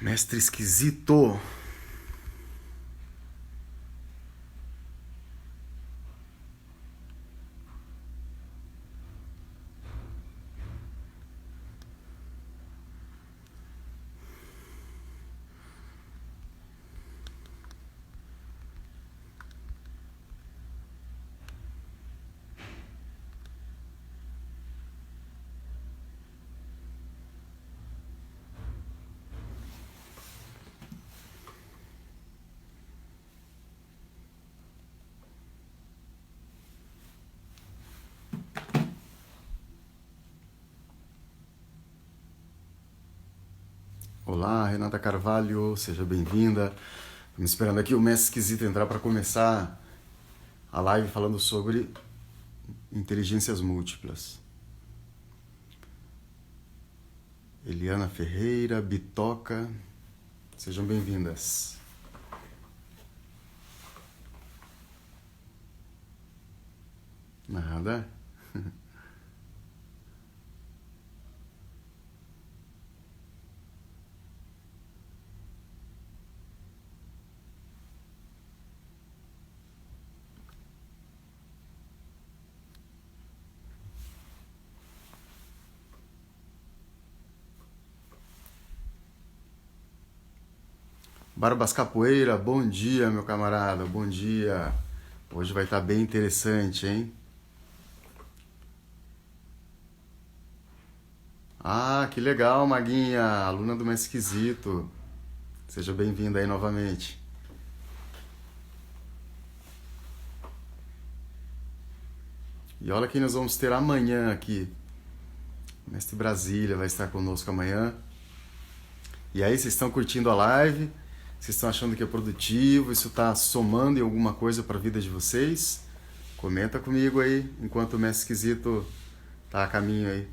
Mestre esquisito. Olá, Renata Carvalho, seja bem-vinda. Estamos esperando aqui o Mestre Esquisito entrar para começar a live falando sobre inteligências múltiplas. Eliana Ferreira, Bitoca, sejam bem-vindas. Nada. Barbas Capoeira, bom dia, meu camarada, bom dia. Hoje vai estar bem interessante, hein? Ah, que legal, Maguinha, aluna do Mais Esquisito. Seja bem-vinda aí novamente. E olha quem nós vamos ter amanhã aqui. O Mestre Brasília vai estar conosco amanhã. E aí, vocês estão curtindo a live? Vocês estão achando que é produtivo? Isso está somando em alguma coisa para a vida de vocês? Comenta comigo aí, enquanto o Mestre Esquisito tá a caminho aí.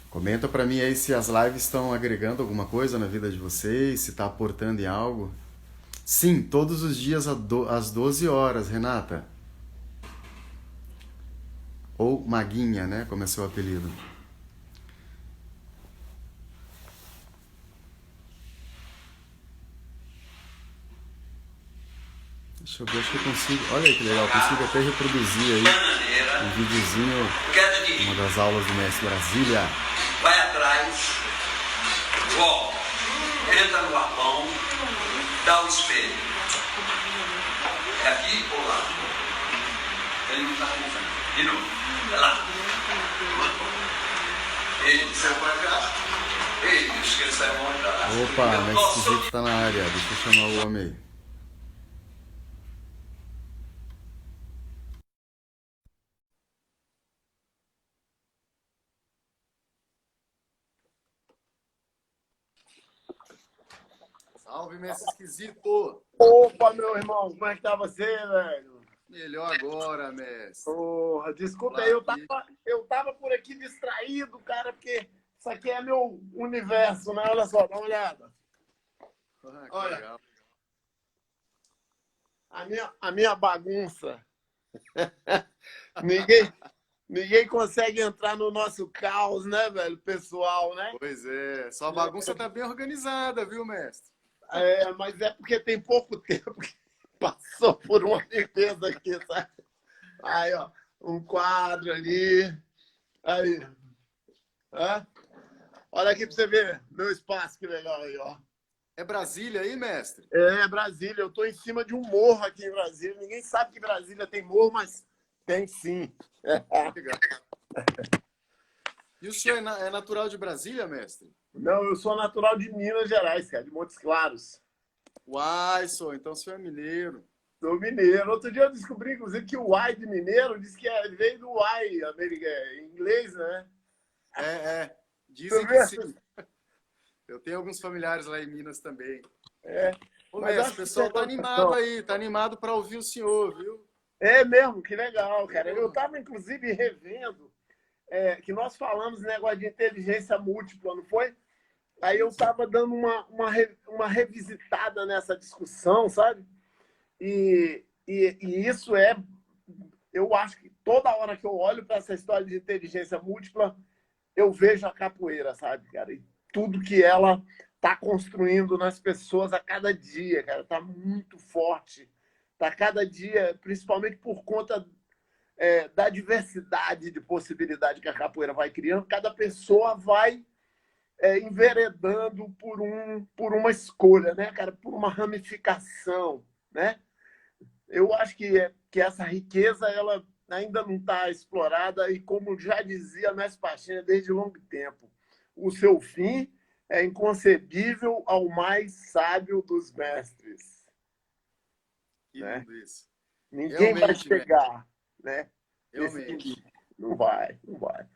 Comenta pra mim aí se as lives estão agregando alguma coisa na vida de vocês, se tá aportando em algo. Sim, todos os dias às 12 horas, Renata. Ou Maguinha, né? Como é seu apelido. Deixa eu ver, acho que eu consigo. Olha aí que legal, eu consigo até reproduzir aí um videozinho, uma das aulas do Mestre Brasília. Vai atrás, volta, entra no arpão, dá o espelho. É aqui ou lá? Ele não está confundindo. De novo, é lá. Ele saiu pra cá. Ele disse que ele saiu pra cá. Opa, Mestre Esquisito tá na área, deixa eu chamar o homem aí. Salve, Mestre Esquisito! Opa, meu irmão, como é que tá você, velho? Melhor agora, mestre. Porra, desculpa Olá, aí, eu tava por aqui distraído, cara, porque isso aqui é meu universo, né? Olha só, dá uma olhada. Ah, que Olha. legal. A minha bagunça. Ninguém consegue entrar no nosso caos, né, velho, pessoal, né? Pois é, sua bagunça tá bem organizada, viu, mestre? É, mas é porque tem pouco tempo que passou por uma limpeza aqui, sabe? Aí, ó, um quadro ali. Aí. Hã? Olha aqui pra você ver meu espaço, que legal aí, ó. É Brasília aí, mestre? É, Brasília. Eu tô em cima de um morro aqui em Brasília. Ninguém sabe que Brasília tem morro, mas tem sim. Legal. E o senhor é natural de Brasília, mestre? Não, eu sou natural de Minas Gerais, cara, de Montes Claros. Uai, sou, então o senhor é mineiro. Sou mineiro. Outro dia eu descobri, inclusive, que o uai de mineiro diz que veio do uai em inglês, né? É, dizem que sim. Eu tenho alguns familiares lá em Minas também. É. Ô, Mas mestre, o acho que pessoal você tá não- animado aí, tá animado para ouvir o senhor, viu? É mesmo, que legal, cara. Eu estava, inclusive, revendo que nós falamos negócio de inteligência múltipla, não foi? Aí eu estava dando uma revisitada nessa discussão, sabe? E E isso eu acho que toda hora que eu olho para essa história de inteligência múltipla, eu vejo a capoeira, sabe, cara? E tudo que ela está construindo nas pessoas a cada dia, cara, está muito forte. Está cada dia, principalmente por conta da diversidade de possibilidade que a capoeira vai criando, cada pessoa vai enveredando por uma escolha, né, cara? Por uma ramificação, né? Eu acho que essa riqueza ela ainda não está explorada e, como já dizia Mestre Pachinha desde longo tempo, o seu fim é inconcebível ao mais sábio dos mestres. Que Né? lindo isso. Ninguém vai chegar, né? Realmente. Não vai, não vai.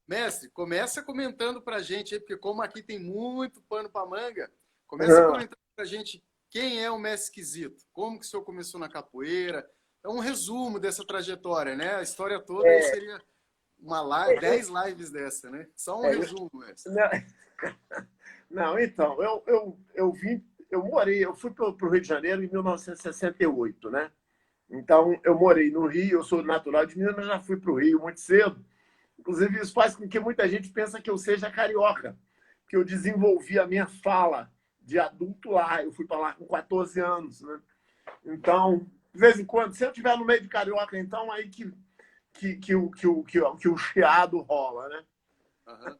Mestre, começa comentando pra gente aí, porque como aqui tem muito pano pra manga, começa comentando pra gente quem é o Mestre Esquisito, como que o senhor começou na capoeira. É um resumo dessa trajetória, né? A história toda aí seria uma live, 10 lives dessa, né? Só um resumo, mestre. Não, então, eu fui para o Rio de Janeiro em 1968, né? Então, eu morei no Rio, eu sou natural de Minas, mas já fui para o Rio muito cedo. Inclusive, isso faz com que muita gente pense que eu seja carioca, que eu desenvolvi a minha fala de adulto lá. Eu fui para lá com 14 anos, né? Então, de vez em quando, se eu estiver no meio de carioca, então aí que o chiado rola, né? Uhum.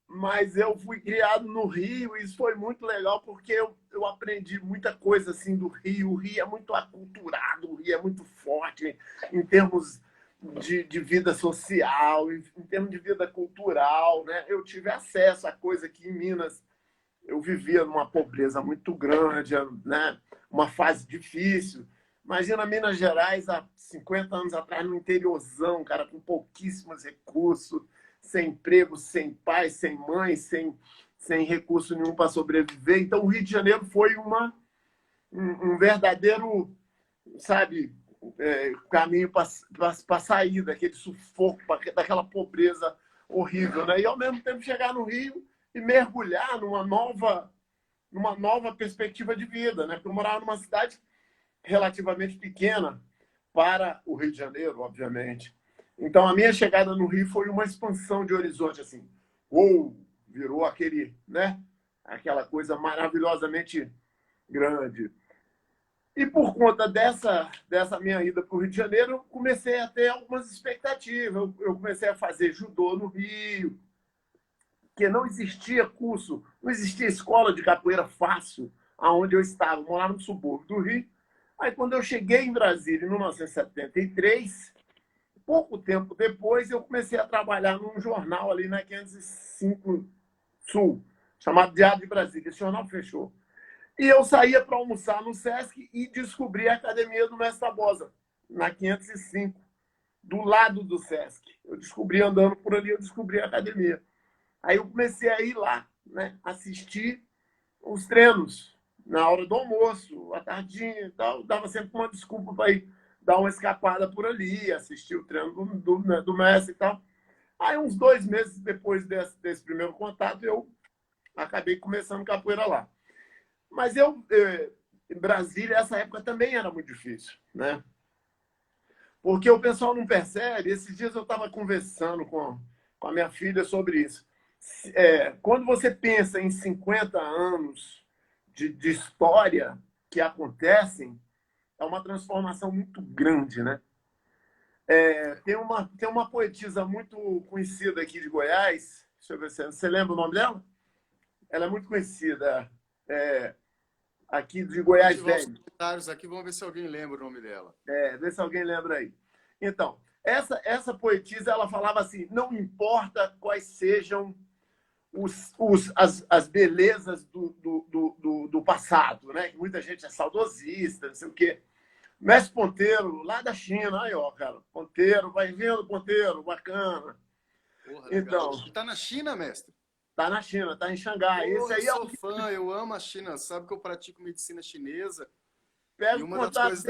Mas eu fui criado no Rio e isso foi muito legal porque eu aprendi muita coisa assim do Rio. O Rio é muito aculturado, o Rio é muito forte em termos de vida social, em termos de vida cultural, né? Eu tive acesso a coisa que em Minas eu vivia numa pobreza muito grande, né? Uma fase difícil. Imagina Minas Gerais há 50 anos atrás, no interiorzão, cara, com pouquíssimos recursos, sem emprego, sem pai, sem mãe, sem recurso nenhum para sobreviver. Então, o Rio de Janeiro foi um verdadeiro, sabe, caminho para sair daquele sufoco, daquela pobreza horrível. Né? E, ao mesmo tempo, chegar no Rio e mergulhar numa nova perspectiva de vida. Né? Porque eu morava numa cidade relativamente pequena para o Rio de Janeiro, obviamente. Então, a minha chegada no Rio foi uma expansão de horizonte, assim. Virou aquela coisa maravilhosamente grande. E por conta dessa minha ida para o Rio de Janeiro, eu comecei a ter algumas expectativas. Eu comecei a fazer judô no Rio, porque não existia curso, não existia escola de capoeira fácil aonde eu estava. Eu morava no subúrbio do Rio. Aí, quando eu cheguei em Brasília, em 1973, pouco tempo depois, eu comecei a trabalhar num jornal ali na 505 Sul, chamado Diário de Brasília. Esse jornal fechou. E eu saía para almoçar no Sesc e descobri a Academia do Mestre Tabosa, na 505, do lado do Sesc. Eu descobri, andando por ali, eu descobri a academia. Aí eu comecei a ir lá, né, assistir os treinos, na hora do almoço, à tardinha e tal. Dava sempre uma desculpa para ir dar uma escapada por ali, assistir o treino do mestre e tal. Aí, uns 2 meses depois desse primeiro contato, eu acabei começando capoeira lá. Mas em Brasília, essa época também era muito difícil, né? Porque o pessoal não percebe. Esses dias eu estava conversando com a minha filha sobre isso. Quando você pensa em 50 anos de história que acontecem, é uma transformação muito grande, né? Tem uma poetisa muito conhecida aqui de Goiás. Deixa eu ver se você lembra o nome dela? Ela é muito conhecida. Aqui de Goiás Velho. Comentários aqui, vamos ver se alguém lembra o nome dela. Vê se alguém lembra aí. Então, essa poetisa, ela falava assim: não importa quais sejam as belezas do passado, né? Que muita gente é saudosista, não sei o quê. Mestre Ponteiro, lá da China, aí, ó, cara. Ponteiro, vai vendo, Ponteiro, bacana. Porra, então, tá na China, mestre? Tá na China, tá em Xangai. Esse aí eu sou fã, eu amo a China. Sabe que eu pratico medicina chinesa? Pega e uma das coisas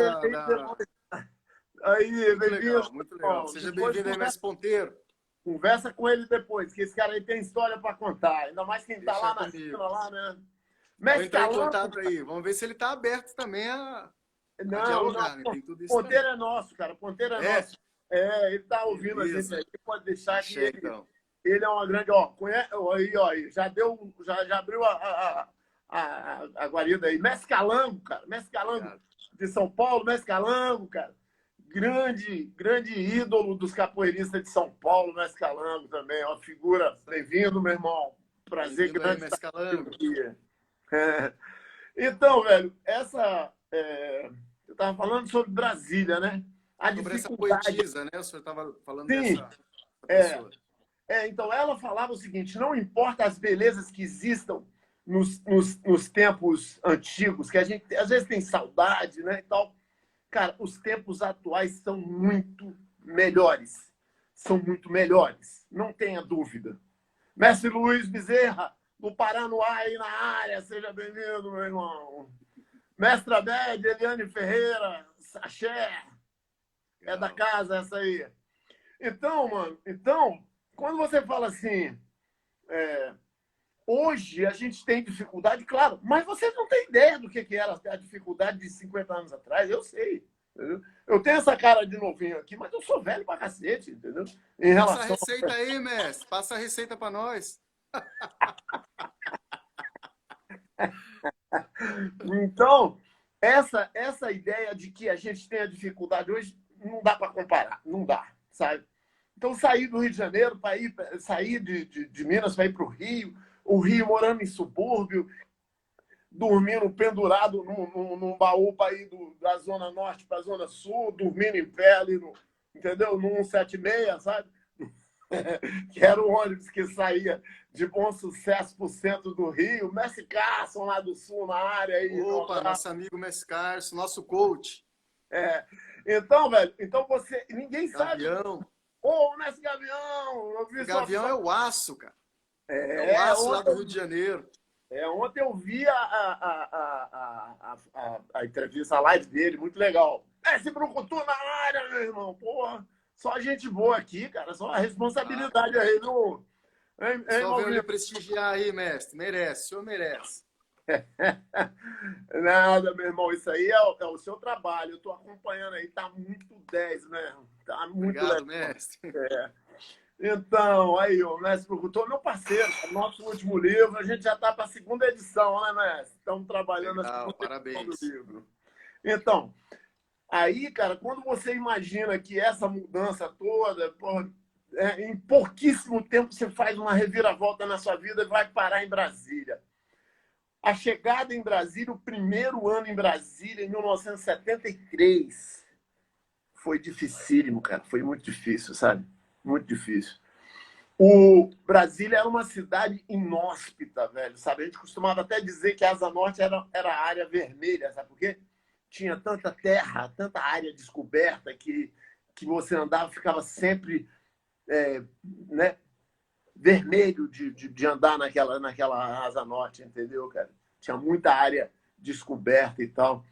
Aí, bem-vindo. Muito legal. Seja bem-vindo aí, mestre Ponteiro. Conversa com ele depois, que esse cara aí tem história para contar. Ainda mais quem está lá na China, lá, né? Vou entrar em Mescalângulo, contato aí. Vamos ver se ele tá aberto também a não, dialogar, né? não. Tem tudo isso Ponteiro também. é nosso, cara. Ponteiro é É, nosso. É, ele tá ouvindo a gente beleza. aí. Pode deixar que Achei, então. ele é uma grande. Ó, conhece, aí, já deu. Já abriu a guarida aí. Mescalango, cara. Mescalango Obrigado. de São Paulo, Mescalango, cara. Grande ídolo dos capoeiristas de São Paulo, Mescalango também. Ó, figura. Bem-vindo, meu irmão. Prazer Bem-vindo aí, grande estar Mescalango. aqui. Então, velho, eu estava falando sobre Brasília, né? A Sobre essa dificuldade. poetisa, né? O senhor estava falando Sim, dessa é, pessoa. então ela falava o seguinte: não importa as belezas que existam nos tempos antigos, que a gente às vezes tem saudade, né? E tal. Cara, os tempos atuais são muito melhores. São muito melhores, não tenha dúvida. Mestre Luiz Bezerra, do Paranoá aí na área, seja bem-vindo, meu irmão. Mestre Abed, Eliane Ferreira, Saché, é da casa essa aí. Então, mano, quando você fala assim, hoje a gente tem dificuldade, claro, mas vocês não têm ideia do que era a dificuldade de 50 anos atrás, eu sei. Entendeu? Eu tenho essa cara de novinho aqui, mas eu sou velho pra cacete, entendeu? Em Passa a relação. receita aí, mestre. Passa a receita para nós. Então, essa ideia de que a gente tem a dificuldade hoje não dá para comparar, não dá, sabe? Então, sair do Rio de Janeiro, sair de Minas para ir para o Rio morando em subúrbio, dormindo pendurado num baú para ir da Zona Norte para a Zona Sul, dormindo em pé ali, entendeu? No 176, sabe? Que era o ônibus que saía de Bom Sucesso para o centro do Rio. Mestre Carson, lá do Sul, na área. Aí, Opa, nosso amigo Mestre Carlos, nosso coach. Então, velho, ninguém sabe. Gavião. Ô, Mestre Gavião! Eu vi Gavião é o aço, cara. É o É, aço lá do Rio de Janeiro. ontem eu vi a entrevista, a live dele, muito legal. Mestre Brucutu na área, meu irmão. Porra, só gente boa aqui, cara. Só a responsabilidade aí, viu? Só veio lhe prestigiar aí, mestre. Merece, o senhor merece. Nada, meu irmão. Isso aí é o seu trabalho. Eu tô acompanhando aí. Tá muito 10 mesmo. Tá muito Obrigado, legal. mestre. Então, aí, o Mestre Brucutu, meu parceiro, nosso último livro, a gente já está para a segunda edição, né, Mestre? Estamos trabalhando na Legal, segunda parabéns. edição do livro. Então, aí, cara, quando você imagina que essa mudança toda, porra, em pouquíssimo tempo você faz uma reviravolta na sua vida e vai parar em Brasília. A chegada em Brasília, o primeiro ano em Brasília, em 1973, foi dificílimo, cara. Foi muito difícil, sabe? Muito difícil. O Brasília era uma cidade inóspita, velho, sabe? A gente costumava até dizer que a Asa Norte era a área vermelha, sabe por quê? Tinha tanta terra, tanta área descoberta que você andava, ficava sempre né, vermelho de andar naquela Asa Norte, entendeu, cara? Tinha muita área descoberta e tal.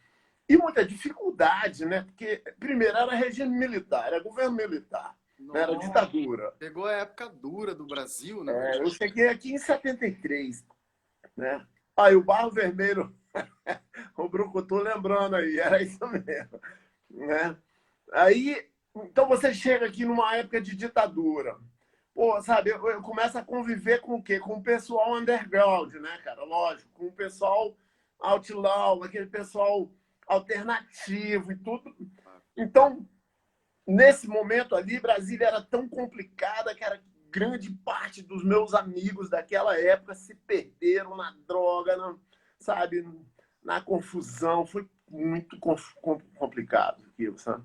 E muita dificuldade, né? Porque, primeiro, era regime militar, era governo militar. Nossa, era ditadura. Pegou a época dura do Brasil, né? Eu cheguei aqui em 73, né? Aí o Barro Vermelho, o Brucutu lembrando aí, era isso mesmo, né? Aí, então você chega aqui numa época de ditadura. Pô, sabe, eu começo a conviver com o quê? Com o pessoal underground, né, cara? Lógico, com o pessoal outlaw, aquele pessoal alternativo e tudo. Então, nesse momento ali, Brasília era tão complicada que grande parte dos meus amigos daquela época se perderam na droga, sabe, na confusão. Foi muito complicado aquilo, sabe?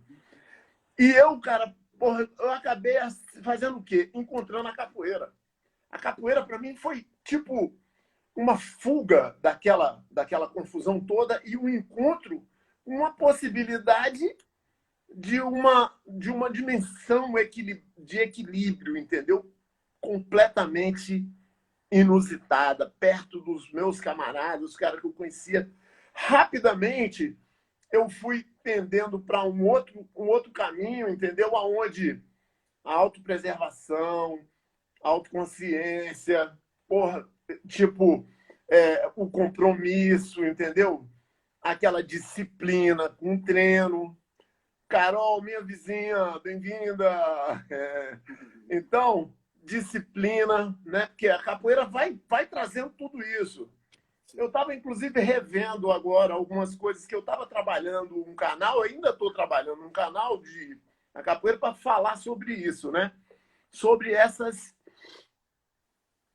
E eu, cara, porra, eu acabei fazendo o quê? Encontrando a capoeira. A capoeira, para mim, foi tipo uma fuga daquela confusão toda e um encontro, uma possibilidade de uma dimensão de equilíbrio, entendeu? Completamente inusitada, perto dos meus camaradas, os caras que eu conhecia. Rapidamente, eu fui tendendo para um outro caminho, entendeu? Aonde a autopreservação, a autoconsciência, porra, tipo, o compromisso, entendeu? Aquela disciplina com treino. Carol, minha vizinha, bem-vinda. Então, disciplina, né? Porque a capoeira vai trazendo tudo isso. Eu estava, inclusive, revendo agora algumas coisas que eu estava trabalhando um canal, eu ainda estou trabalhando um canal de a capoeira para falar sobre isso, né? Sobre essas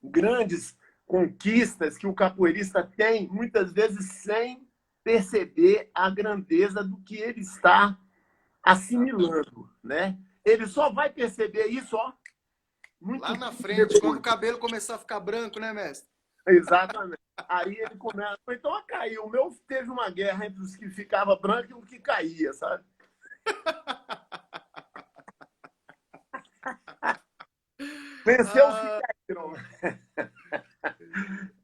grandes conquistas que o capoeirista tem, muitas vezes sem perceber a grandeza do que ele está assimilando, né? Ele só vai perceber isso, ó, muito Lá na frente, depois. quando o cabelo começar a ficar branco, né, mestre? Exatamente. Aí ele começa. Então, a cair. O meu teve uma guerra entre os que ficava branco e os que caía, sabe? Venceu os que caíram.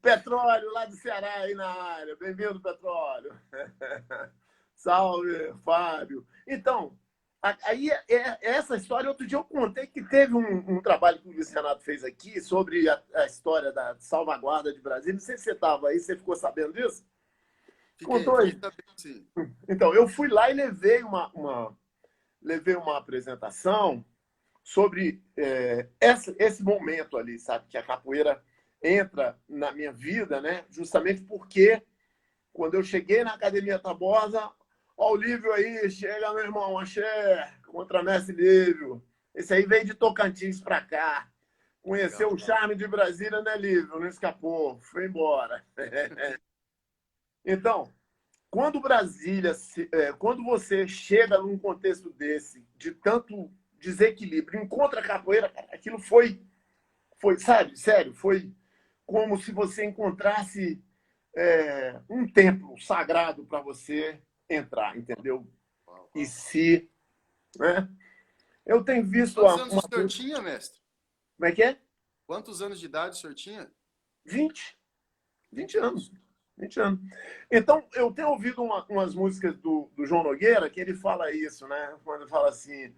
Petróleo, lá do Ceará, aí na área. Bem-vindo, Petróleo. Salve, Fábio. Então, aí essa história, outro dia eu contei que teve um trabalho que o Luiz Renato fez aqui sobre a história da salvaguarda de Brasília. Não sei se você estava aí, você ficou sabendo disso? Contou aí. Sim. Então, eu fui lá e levei uma apresentação sobre esse momento ali, sabe? Que a capoeira entra na minha vida, né? Justamente porque quando eu cheguei na Academia Tabosa, ó o Lívio aí, chega, meu irmão, axé, contra mestre Lívio. Esse aí veio de Tocantins para cá. Conheceu o charme de Brasília, né, Lívio? Não escapou, foi embora. Então, quando quando você chega num contexto desse, de tanto desequilíbrio, encontra a capoeira, aquilo foi, sabe, sério, foi como se você encontrasse um templo sagrado para você entrar, entendeu? E se... Né? Eu tenho visto... Quantos anos o senhor tinha, mestre? Como é que é? Quantos anos de idade o senhor tinha? 20 anos. 20 anos. Então, eu tenho ouvido umas músicas do João Nogueira que ele fala isso, né? Quando ele fala assim...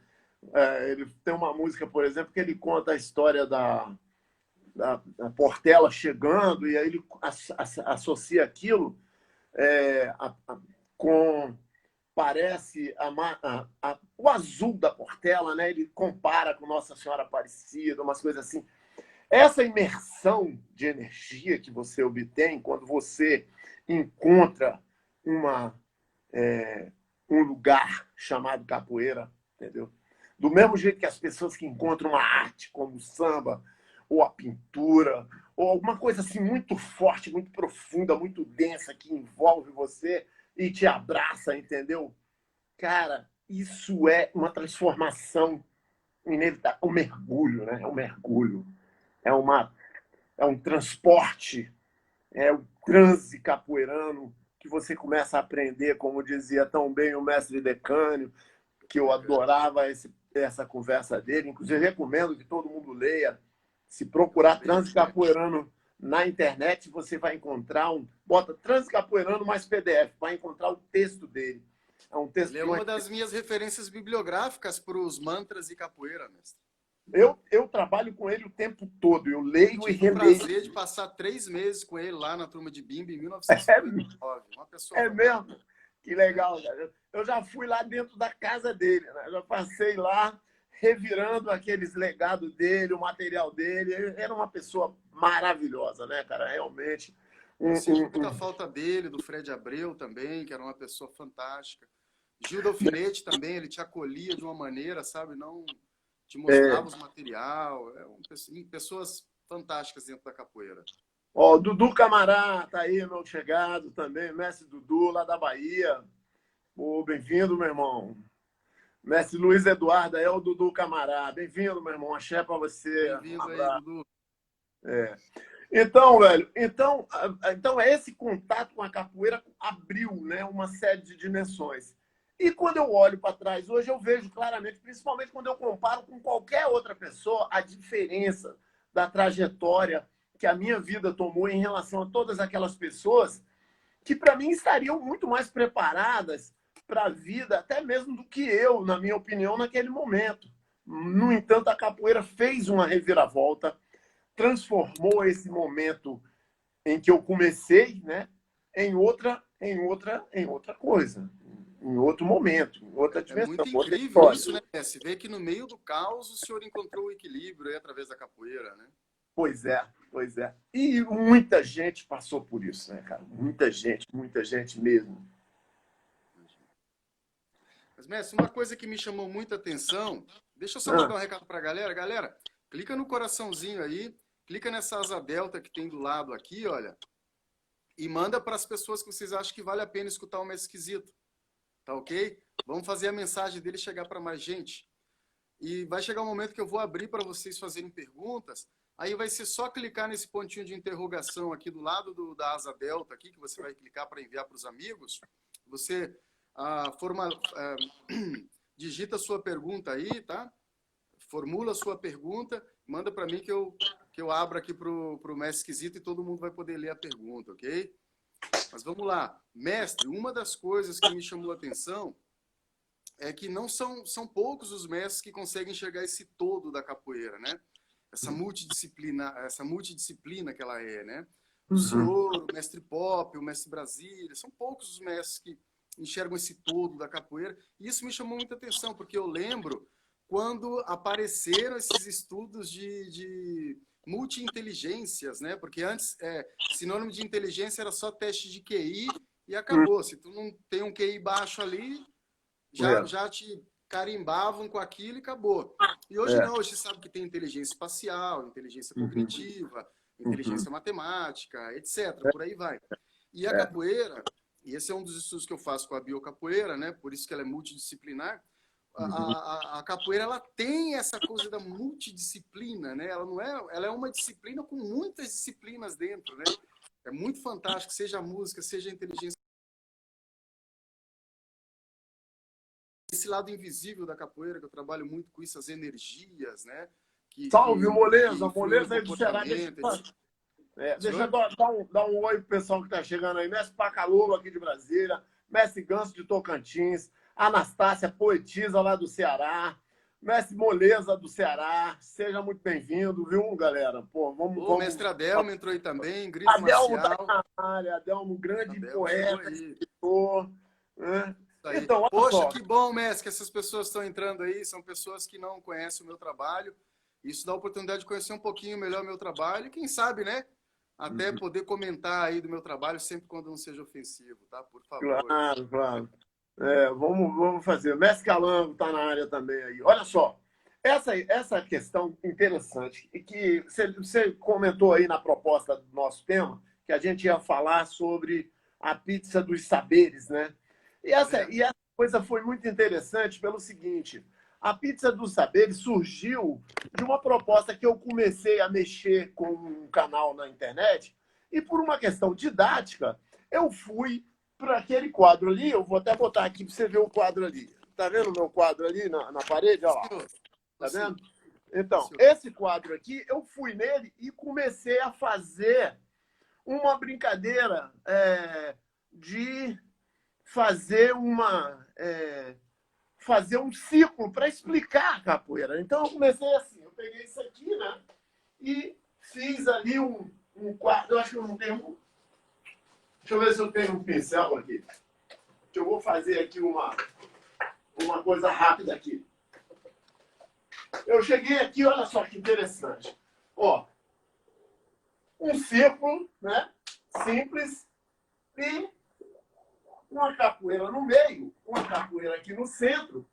ele tem uma música, por exemplo, que ele conta a história da Portela chegando, e aí ele associa aquilo com, parece, o azul da Portela, né? Ele compara com Nossa Senhora Aparecida, umas coisas assim. Essa imersão de energia que você obtém quando você encontra um lugar chamado capoeira, entendeu? Do mesmo jeito que as pessoas que encontram uma arte como o samba, ou a pintura, ou alguma coisa assim muito forte, muito profunda, muito densa, que envolve você e te abraça, entendeu? Cara, isso é uma transformação inevitável. Um mergulho, né? É um mergulho. É um transporte, é o transe capoeirano que você começa a aprender, como dizia tão bem o mestre Decânio, que eu adorava essa conversa dele. Inclusive, recomendo que todo mundo leia. Se procurar transe capoeirano na internet, você vai encontrar bota transe capoeirano mais PDF, vai encontrar o texto dele. É um texto. Ele é uma das minhas referências bibliográficas para os mantras e capoeira, mestre. Eu trabalho com ele o tempo todo, eu leio e releio. Tive o prazer de passar 3 meses com ele lá na turma de Bimba em 1959. Uma pessoa mesmo? Que legal, cara. Eu já fui lá dentro da casa dele, né? Já passei lá revirando aqueles legados dele, o material dele. Ele era uma pessoa maravilhosa, né, cara? Realmente. Sinto muita falta dele, do Fred Abreu também, que era uma pessoa fantástica. Gil do Alfinete também, ele te acolhia de uma maneira, sabe? Não te mostrava os material. Pessoas fantásticas dentro da capoeira. Ó, Dudu Camará tá aí, meu chegado também, mestre Dudu, lá da Bahia. Bem-vindo, meu irmão. Mestre Luiz Eduardo, é o Dudu Camará. Bem-vindo, meu irmão. Axé pra você. Bem-vindo aí, Dudu. Então, velho, então esse contato com a capoeira abriu, né, uma série de dimensões. E quando eu olho para trás hoje, eu vejo claramente, principalmente quando eu comparo com qualquer outra pessoa, a diferença da trajetória que a minha vida tomou em relação a todas aquelas pessoas que, para mim, estariam muito mais preparadas para a vida, até mesmo do que eu, na minha opinião, naquele momento. No entanto, a capoeira fez uma reviravolta, transformou esse momento em que eu comecei, né, em outra coisa, em outro momento, em outra dimensão. É muito outra incrível história. isso, né? Se vê que no meio do caos o senhor encontrou o equilíbrio aí através da capoeira, né? Pois é, pois é. E muita gente passou por isso, né, cara? Muita gente mesmo. Mas, mestre, uma coisa que me chamou muita atenção, deixa eu só mandar um recado para a galera. Galera, clica no coraçãozinho aí, clica nessa asa delta que tem do lado aqui, olha, e manda para as pessoas que vocês acham que vale a pena escutar o Mestre Esquisito. Tá ok? Vamos fazer a mensagem dele chegar para mais gente. E vai chegar um momento que eu vou abrir para vocês fazerem perguntas. Aí vai ser só clicar nesse pontinho de interrogação aqui do lado da asa delta, aqui, que você vai clicar para enviar para os amigos. Você digita a sua pergunta aí, tá? Formula a sua pergunta, manda para mim que eu abro aqui para o Mestre Esquisito e todo mundo vai poder ler a pergunta, ok? Mas vamos lá. Mestre, uma das coisas que me chamou a atenção é que não são poucos os mestres que conseguem enxergar esse todo da capoeira, né? Essa multidisciplina que ela é, né? O senhor, o mestre Pop, o mestre Brasília, são poucos os mestres que enxergam esse todo da capoeira. E isso me chamou muita atenção, porque eu lembro quando apareceram esses estudos de multi-inteligências, né? Porque antes, sinônimo de inteligência era só teste de QI e acabou. Se tu não tem um QI baixo ali, já te carimbavam com aquilo e acabou. E hoje não, hoje sabe que tem inteligência espacial, inteligência cognitiva, inteligência matemática, etc. Por aí vai. E a capoeira, e esse é um dos estudos que eu faço com a biocapoeira, né? Por isso que ela é multidisciplinar. A capoeira, ela tem essa coisa da multidisciplina, né? Ela é uma disciplina com muitas disciplinas dentro, né? É muito fantástico, seja a música, seja a inteligência. Esse lado invisível da capoeira, que eu trabalho muito com isso, as energias, né? Salve, Moleza! Moleza aí do Ceará. Deixa eu dar um oi pro pessoal que tá chegando aí. Mestre Pacalolo aqui de Brasília, Mestre Ganso de Tocantins, Anastácia Poetisa lá do Ceará, Mestre Moleza do Ceará. Seja muito bem-vindo, viu, galera? Pô, vamos... Mestre Adelmo entrou aí também, Grito Adelmo Marcial. Tá na área, Adelmo, grande poeta, escritor, né? Então, poxa, que bom, mestre, que essas pessoas estão entrando aí, são pessoas que não conhecem o meu trabalho. Isso dá a oportunidade de conhecer um pouquinho melhor o meu trabalho e, quem sabe, né, até poder comentar aí do meu trabalho, sempre quando não seja ofensivo, tá? Por favor. Claro, claro. Vamos fazer. O Mestre Calango está na área também aí. Olha só, essa questão interessante, e que você comentou aí na proposta do nosso tema, que a gente ia falar sobre a pizza dos saberes, né? E essa coisa foi muito interessante pelo seguinte: a pizza dos saberes surgiu de uma proposta que eu comecei a mexer com um canal na internet e, por uma questão didática, eu fui para aquele quadro ali. Eu vou até botar aqui para você ver o quadro ali. Tá vendo o meu quadro ali na parede? Olha lá. Tá vendo? Então, esse quadro aqui, eu fui nele e comecei a fazer uma brincadeira de fazer um ciclo para explicar a capoeira. Então, eu comecei assim. Eu peguei isso aqui, né? E fiz ali um quadro. Eu acho que eu não tenho... Deixa eu ver se eu tenho um pincel aqui. Eu vou fazer aqui uma coisa rápida aqui. Eu cheguei aqui, olha só que interessante. Ó, um círculo, né? Simples. E uma capoeira no meio, uma capoeira aqui no centro,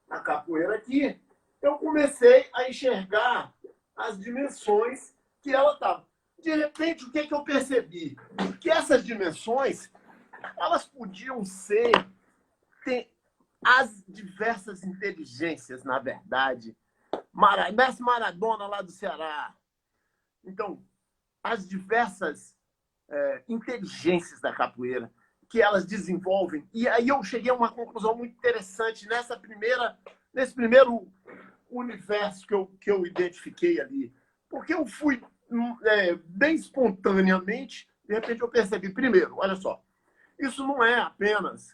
a capoeira aqui. Eu comecei a enxergar as dimensões que ela estava. De repente, o que eu percebi? Que essas dimensões, elas podiam ser as diversas inteligências, na verdade. Mestre Maradona, lá do Ceará. Então, as diversas inteligências da capoeira que elas desenvolvem. E aí eu cheguei a uma conclusão muito interessante nesse primeiro universo que eu identifiquei ali. Porque eu fui bem espontaneamente, de repente eu percebi, primeiro, olha só, isso não é apenas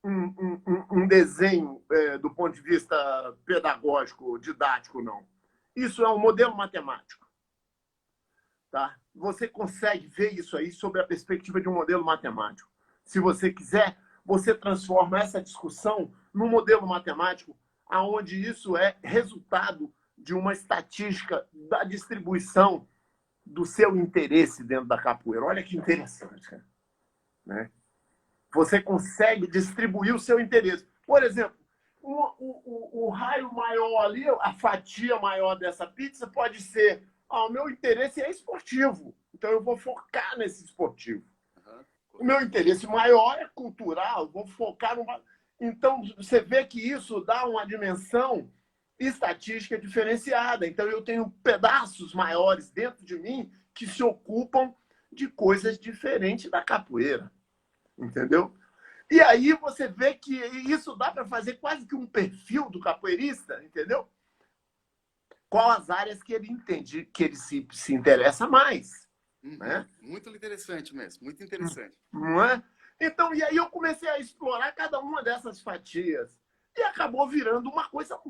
um desenho do ponto de vista pedagógico, didático, não. Isso é um modelo matemático. Tá? você consegue ver isso aí sob a perspectiva de um modelo matemático. Se você quiser, você transforma essa discussão num modelo matemático onde isso é resultado de uma estatística da distribuição do seu interesse dentro da capoeira. Olha que interessante, cara. Né? Você consegue distribuir o seu interesse. Por exemplo, o raio maior ali, a fatia maior dessa pizza pode ser: o meu interesse é esportivo, então eu vou focar nesse esportivo. O meu interesse maior é cultural, vou focar no... Então, você vê que isso dá uma dimensão estatística diferenciada. Então, eu tenho pedaços maiores dentro de mim que se ocupam de coisas diferentes da capoeira. Entendeu? E aí você vê que isso dá para fazer quase que um perfil do capoeirista, entendeu? Qual as áreas que ele entende, que ele se interessa mais. Né? Muito interessante mesmo, muito interessante. Não é? Então, e aí eu comecei a explorar cada uma dessas fatias. E acabou virando uma coisa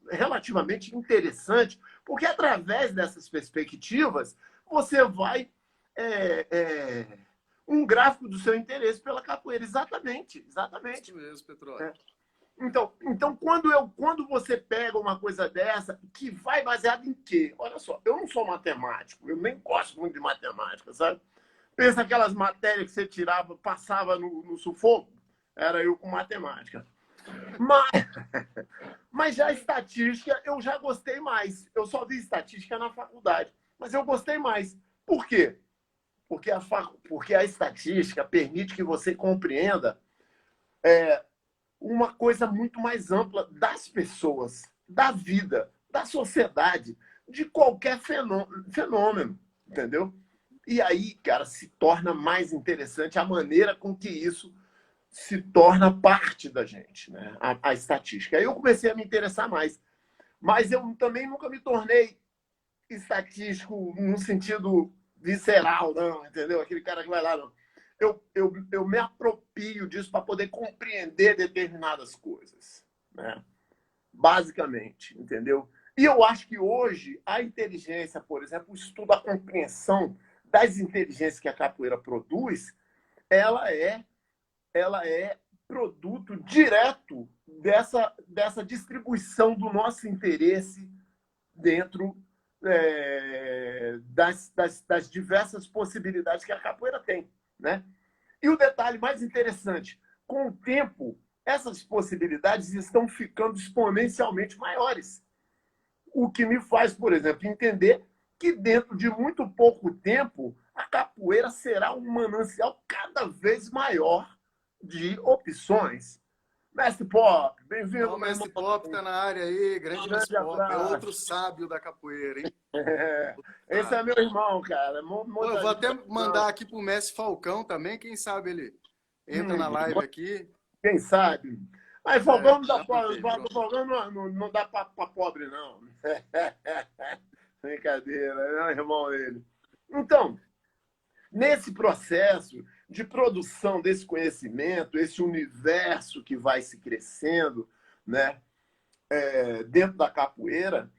relativamente interessante, porque através dessas perspectivas, você vai... um gráfico do seu interesse pela capoeira. Exatamente. Isso mesmo, Petróleo. Então quando você pega uma coisa dessa, que vai baseado em quê? Olha só, eu não sou matemático, eu nem gosto muito de matemática, sabe? Pensa aquelas matérias que você tirava, passava no sufoco, era eu com matemática. Mas já a estatística, eu já gostei mais. Eu só vi estatística na faculdade, mas eu gostei mais. Por quê? Porque a estatística permite que você compreenda uma coisa muito mais ampla das pessoas, da vida, da sociedade, de qualquer fenômeno, entendeu? E aí, cara, se torna mais interessante a maneira com que isso se torna parte da gente, né? A estatística. Aí eu comecei a me interessar mais. Mas eu também nunca me tornei estatístico no sentido visceral, não, entendeu? Aquele cara que vai lá, não. Eu me aproprio disso para poder compreender determinadas coisas, né? Basicamente, entendeu? E eu acho que hoje a inteligência, por exemplo, o estudo, a compreensão das inteligências que a capoeira produz, ela é produto direto dessa distribuição do nosso interesse dentro das diversas possibilidades que a capoeira tem, né? E o detalhe mais interessante, com o tempo, essas possibilidades estão ficando exponencialmente maiores. O que me faz, por exemplo, entender que dentro de muito pouco tempo, a capoeira será um manancial cada vez maior de opções. Mestre Pop, bem-vindo. O Mestre Pop está na área aí, grande Mestre Pop. É outro sábio da capoeira, hein? Esse é meu irmão, cara. Eu vou até mandar aqui pro Mestre Falcão também, quem sabe ele entra na live aqui. Quem sabe? Mas Falcão não dá para pobre, não. Brincadeira, é o irmão dele. Então, nesse processo de produção desse conhecimento, esse universo que vai se crescendo, né, dentro da capoeira,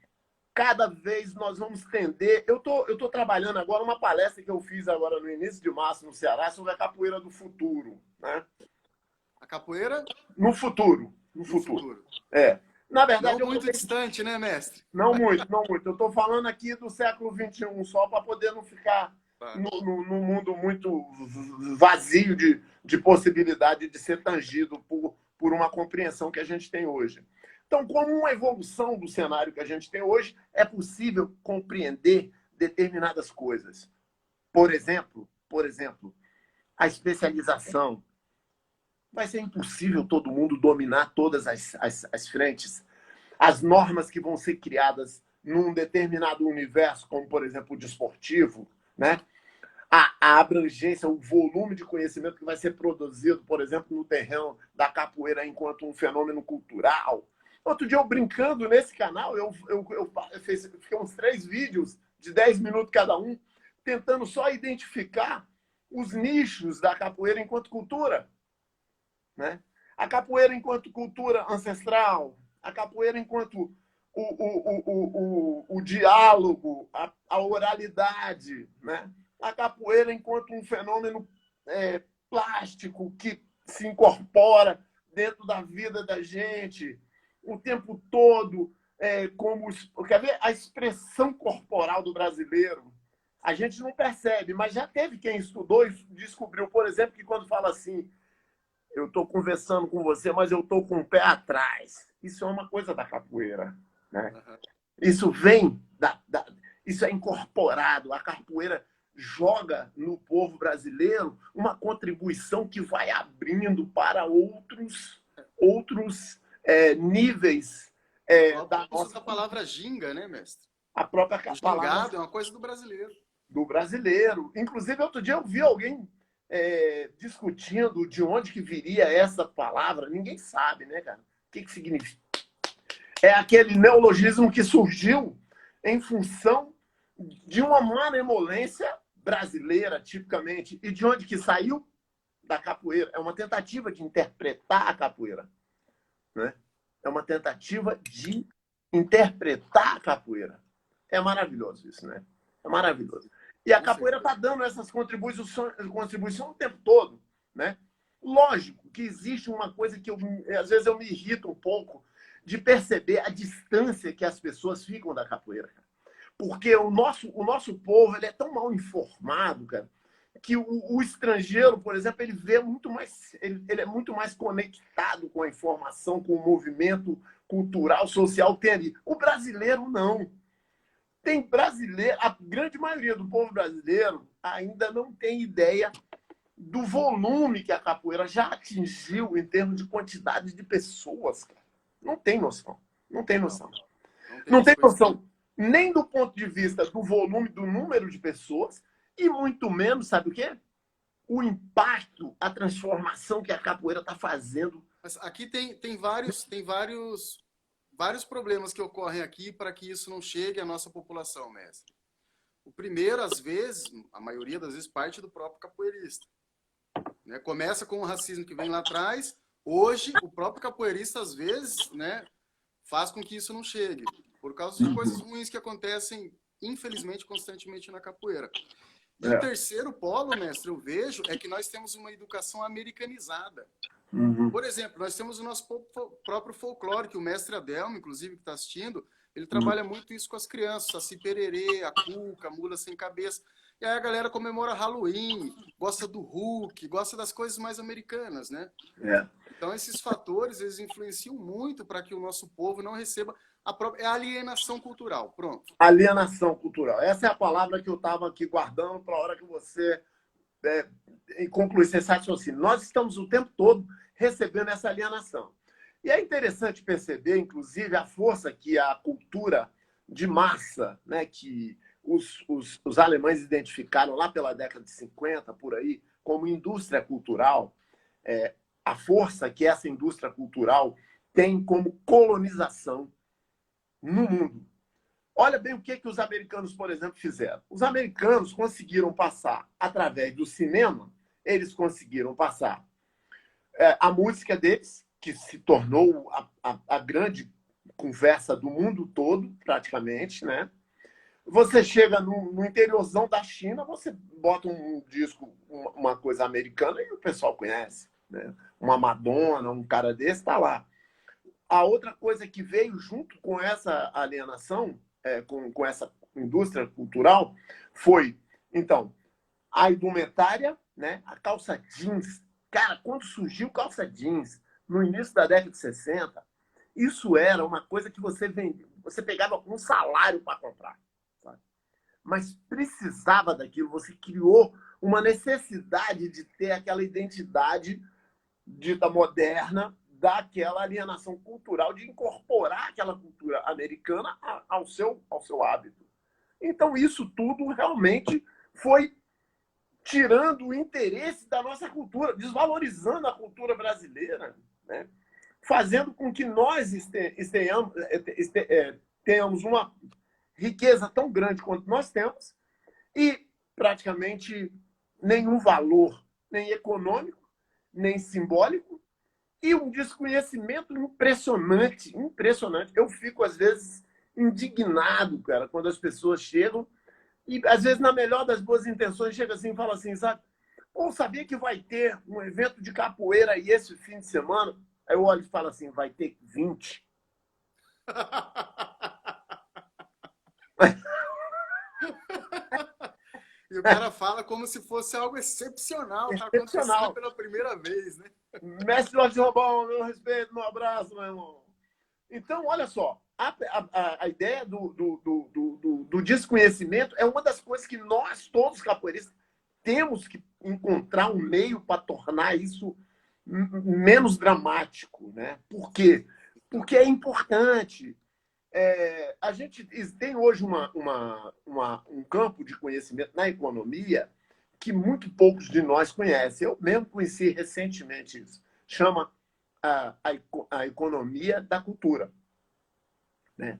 cada vez nós vamos tender... Eu tô trabalhando agora uma palestra que eu fiz agora no início de março no Ceará sobre a capoeira do futuro. Né? A capoeira? No futuro. No futuro. Na verdade, não muito distante, né, mestre? Não muito. Eu estou falando aqui do século XXI, só para poder não ficar no mundo muito vazio de possibilidade de ser tangido por uma compreensão que a gente tem hoje. Então, como uma evolução do cenário que a gente tem hoje, é possível compreender determinadas coisas. Por exemplo, a especialização. Vai ser impossível todo mundo dominar todas as frentes. As normas que vão ser criadas num determinado universo, como, por exemplo, o desportivo, né? A abrangência, o volume de conhecimento que vai ser produzido, por exemplo, no terreno da capoeira enquanto um fenômeno cultural. Outro dia, eu brincando nesse canal, eu fiquei uns 3 vídeos de 10 minutos cada um, tentando só identificar os nichos da capoeira enquanto cultura. Né? A capoeira enquanto cultura ancestral, a capoeira enquanto o diálogo, a oralidade, né? A capoeira enquanto um fenômeno plástico que se incorpora dentro da vida da gente o tempo todo, quer ver? A expressão corporal do brasileiro. A gente não percebe, mas já teve quem estudou e descobriu, por exemplo, que quando fala assim, eu estou conversando com você, mas eu estou com o pé atrás. Isso é uma coisa da capoeira, né? Isso vem isso é incorporado. A capoeira joga no povo brasileiro uma contribuição que vai abrindo para outros níveis da nossa palavra ginga, né, mestre? A própria palavra é uma coisa do brasileiro. Do brasileiro. Inclusive, outro dia eu vi alguém discutindo de onde que viria essa palavra. Ninguém sabe, né, cara? O que significa? É aquele neologismo que surgiu em função de uma malemolência brasileira, tipicamente. E de onde que saiu? Da capoeira. É uma tentativa de interpretar a capoeira, né? É uma tentativa de interpretar a capoeira. É maravilhoso isso, né? É maravilhoso. E a capoeira está dando essas contribuições o tempo todo, né? Lógico que existe uma coisa que às vezes eu me irrito um pouco de perceber a distância que as pessoas ficam da capoeira. Porque o nosso povo ele é tão mal informado, cara, que o estrangeiro, por exemplo, ele vê muito mais, ele é muito mais conectado com a informação, com o movimento cultural, social que tem ali. O brasileiro não. Tem brasileiro, a grande maioria do povo brasileiro ainda não tem ideia do volume que a capoeira já atingiu em termos de quantidade de pessoas, cara. Não tem noção. Não tem noção. Não tem noção nem do ponto de vista do volume, do número de pessoas, e muito menos, sabe o quê? O impacto, a transformação que a capoeira está fazendo. Mas aqui tem vários problemas que ocorrem aqui para que isso não chegue à nossa população, mestre. O primeiro, às vezes, a maioria das vezes, parte do próprio capoeirista. Né? Começa com o racismo que vem lá atrás. Hoje, o próprio capoeirista, às vezes, né, faz com que isso não chegue. Por causa de coisas ruins que acontecem, infelizmente, constantemente na capoeira. E o terceiro polo, mestre, eu vejo, é que nós temos uma educação americanizada. Por exemplo, nós temos o nosso próprio folclore, que o mestre Adelmo, inclusive, que está assistindo, ele trabalha muito isso com as crianças, Saci Pererê, a Cuca, a Mula Sem Cabeça. E aí a galera comemora Halloween, gosta do Hulk, gosta das coisas mais americanas, né? Então esses fatores, eles influenciam muito para que o nosso povo não receba é a alienação cultural. Pronto. Alienação cultural. Essa é a palavra que eu estava aqui guardando para a hora que você concluísse esse raciocínio. Nós estamos o tempo todo recebendo essa alienação. E é interessante perceber, inclusive, a força que a cultura de massa, né, que os alemães identificaram lá pela década de 50, por aí, como indústria cultural, a força que essa indústria cultural tem como colonização no mundo. Olha bem o que os americanos, por exemplo, fizeram. Os americanos conseguiram passar, através do cinema, eles conseguiram passar a música deles, que se tornou a grande conversa do mundo todo, praticamente, né? Você chega no interiorzão da China, você bota um disco, uma coisa americana, e o pessoal conhece, né? Uma Madonna, um cara desse, está lá. A outra coisa que veio junto com essa alienação, com essa indústria cultural, foi, então, a indumentária, né? A calça jeans. Cara, quando surgiu calça jeans, no início da década de 60, isso era uma coisa que você vendia, você pegava com um salário para comprar, sabe? Mas precisava daquilo, você criou uma necessidade de ter aquela identidade dita moderna, daquela alienação cultural, de incorporar aquela cultura americana ao seu hábito. Então, isso tudo realmente foi tirando o interesse da nossa cultura, desvalorizando a cultura brasileira, né? Fazendo com que nós tenhamos uma riqueza tão grande quanto nós temos e praticamente nenhum valor, nem econômico, nem simbólico, e um desconhecimento impressionante. Eu fico, às vezes, indignado, cara, quando as pessoas chegam e, às vezes, na melhor das boas intenções, chega assim e fala assim, sabe? Ou sabia que vai ter um evento de capoeira aí esse fim de semana? Aí eu olho e falo assim, vai ter 20. E o cara fala como se fosse algo excepcional, tá acontecendo pela primeira vez, né? Mestre Jorge Robão, meu respeito, meu abraço, meu irmão. Então, olha só, a ideia do desconhecimento é uma das coisas que nós, todos capoeiristas, temos que encontrar um meio para tornar isso menos dramático, né? Por quê? Porque é importante. A gente tem hoje um campo de conhecimento na economia que muito poucos de nós conhecem. Eu mesmo conheci recentemente isso. Chama a economia da cultura. Né?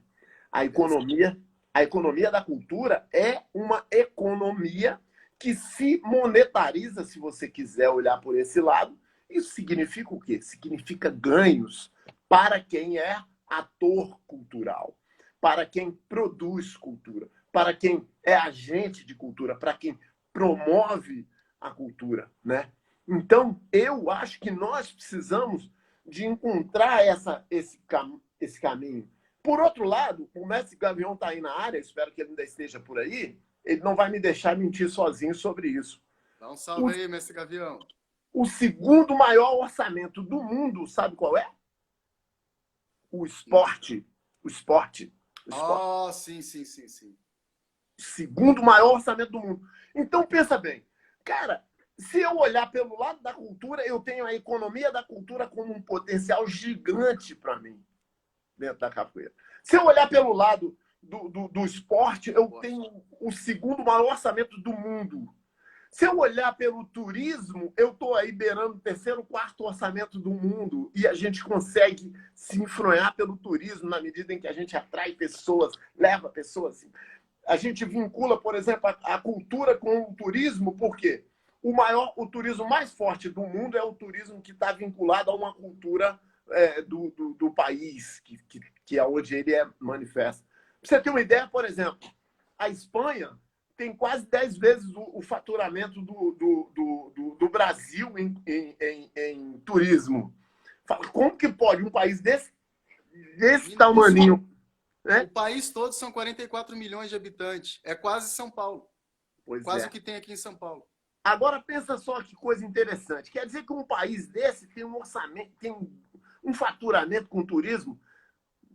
A economia da cultura é uma economia que se monetariza, se você quiser olhar por esse lado. Isso significa o quê? Significa ganhos para quem é ator cultural, para quem produz cultura, para quem é agente de cultura, para quem promove a cultura, né? Então, eu acho que nós precisamos de encontrar esse caminho. Por outro lado, o mestre Gavião está aí na área, espero que ele ainda esteja por aí, ele não vai me deixar mentir sozinho sobre isso. Dá um salve aí, mestre Gavião. O segundo maior orçamento do mundo, sabe qual é? O esporte. O esporte. Oh, sim. Segundo maior orçamento do mundo. Então, pensa bem. Cara, se eu olhar pelo lado da cultura, eu tenho a economia da cultura como um potencial gigante para mim, dentro da capoeira. Se eu olhar pelo lado do esporte, eu tenho o segundo maior orçamento do mundo. Se eu olhar pelo turismo, eu estou aí beirando o terceiro, quarto orçamento do mundo e a gente consegue se influenciar pelo turismo na medida em que a gente atrai pessoas, leva pessoas. A gente vincula, por exemplo, a cultura com o turismo, por quê? O turismo mais forte do mundo é o turismo que está vinculado a uma cultura do país, que é onde ele é manifesto. Pra você ter uma ideia, por exemplo, a Espanha tem quase 10 vezes o faturamento do Brasil em turismo. Como que pode um país desse tamaninho? Né? O país todo são 44 milhões de habitantes. É quase São Paulo. Quase o que tem aqui em São Paulo. Agora, pensa só que coisa interessante. Quer dizer que um país desse tem um orçamento, tem um faturamento com turismo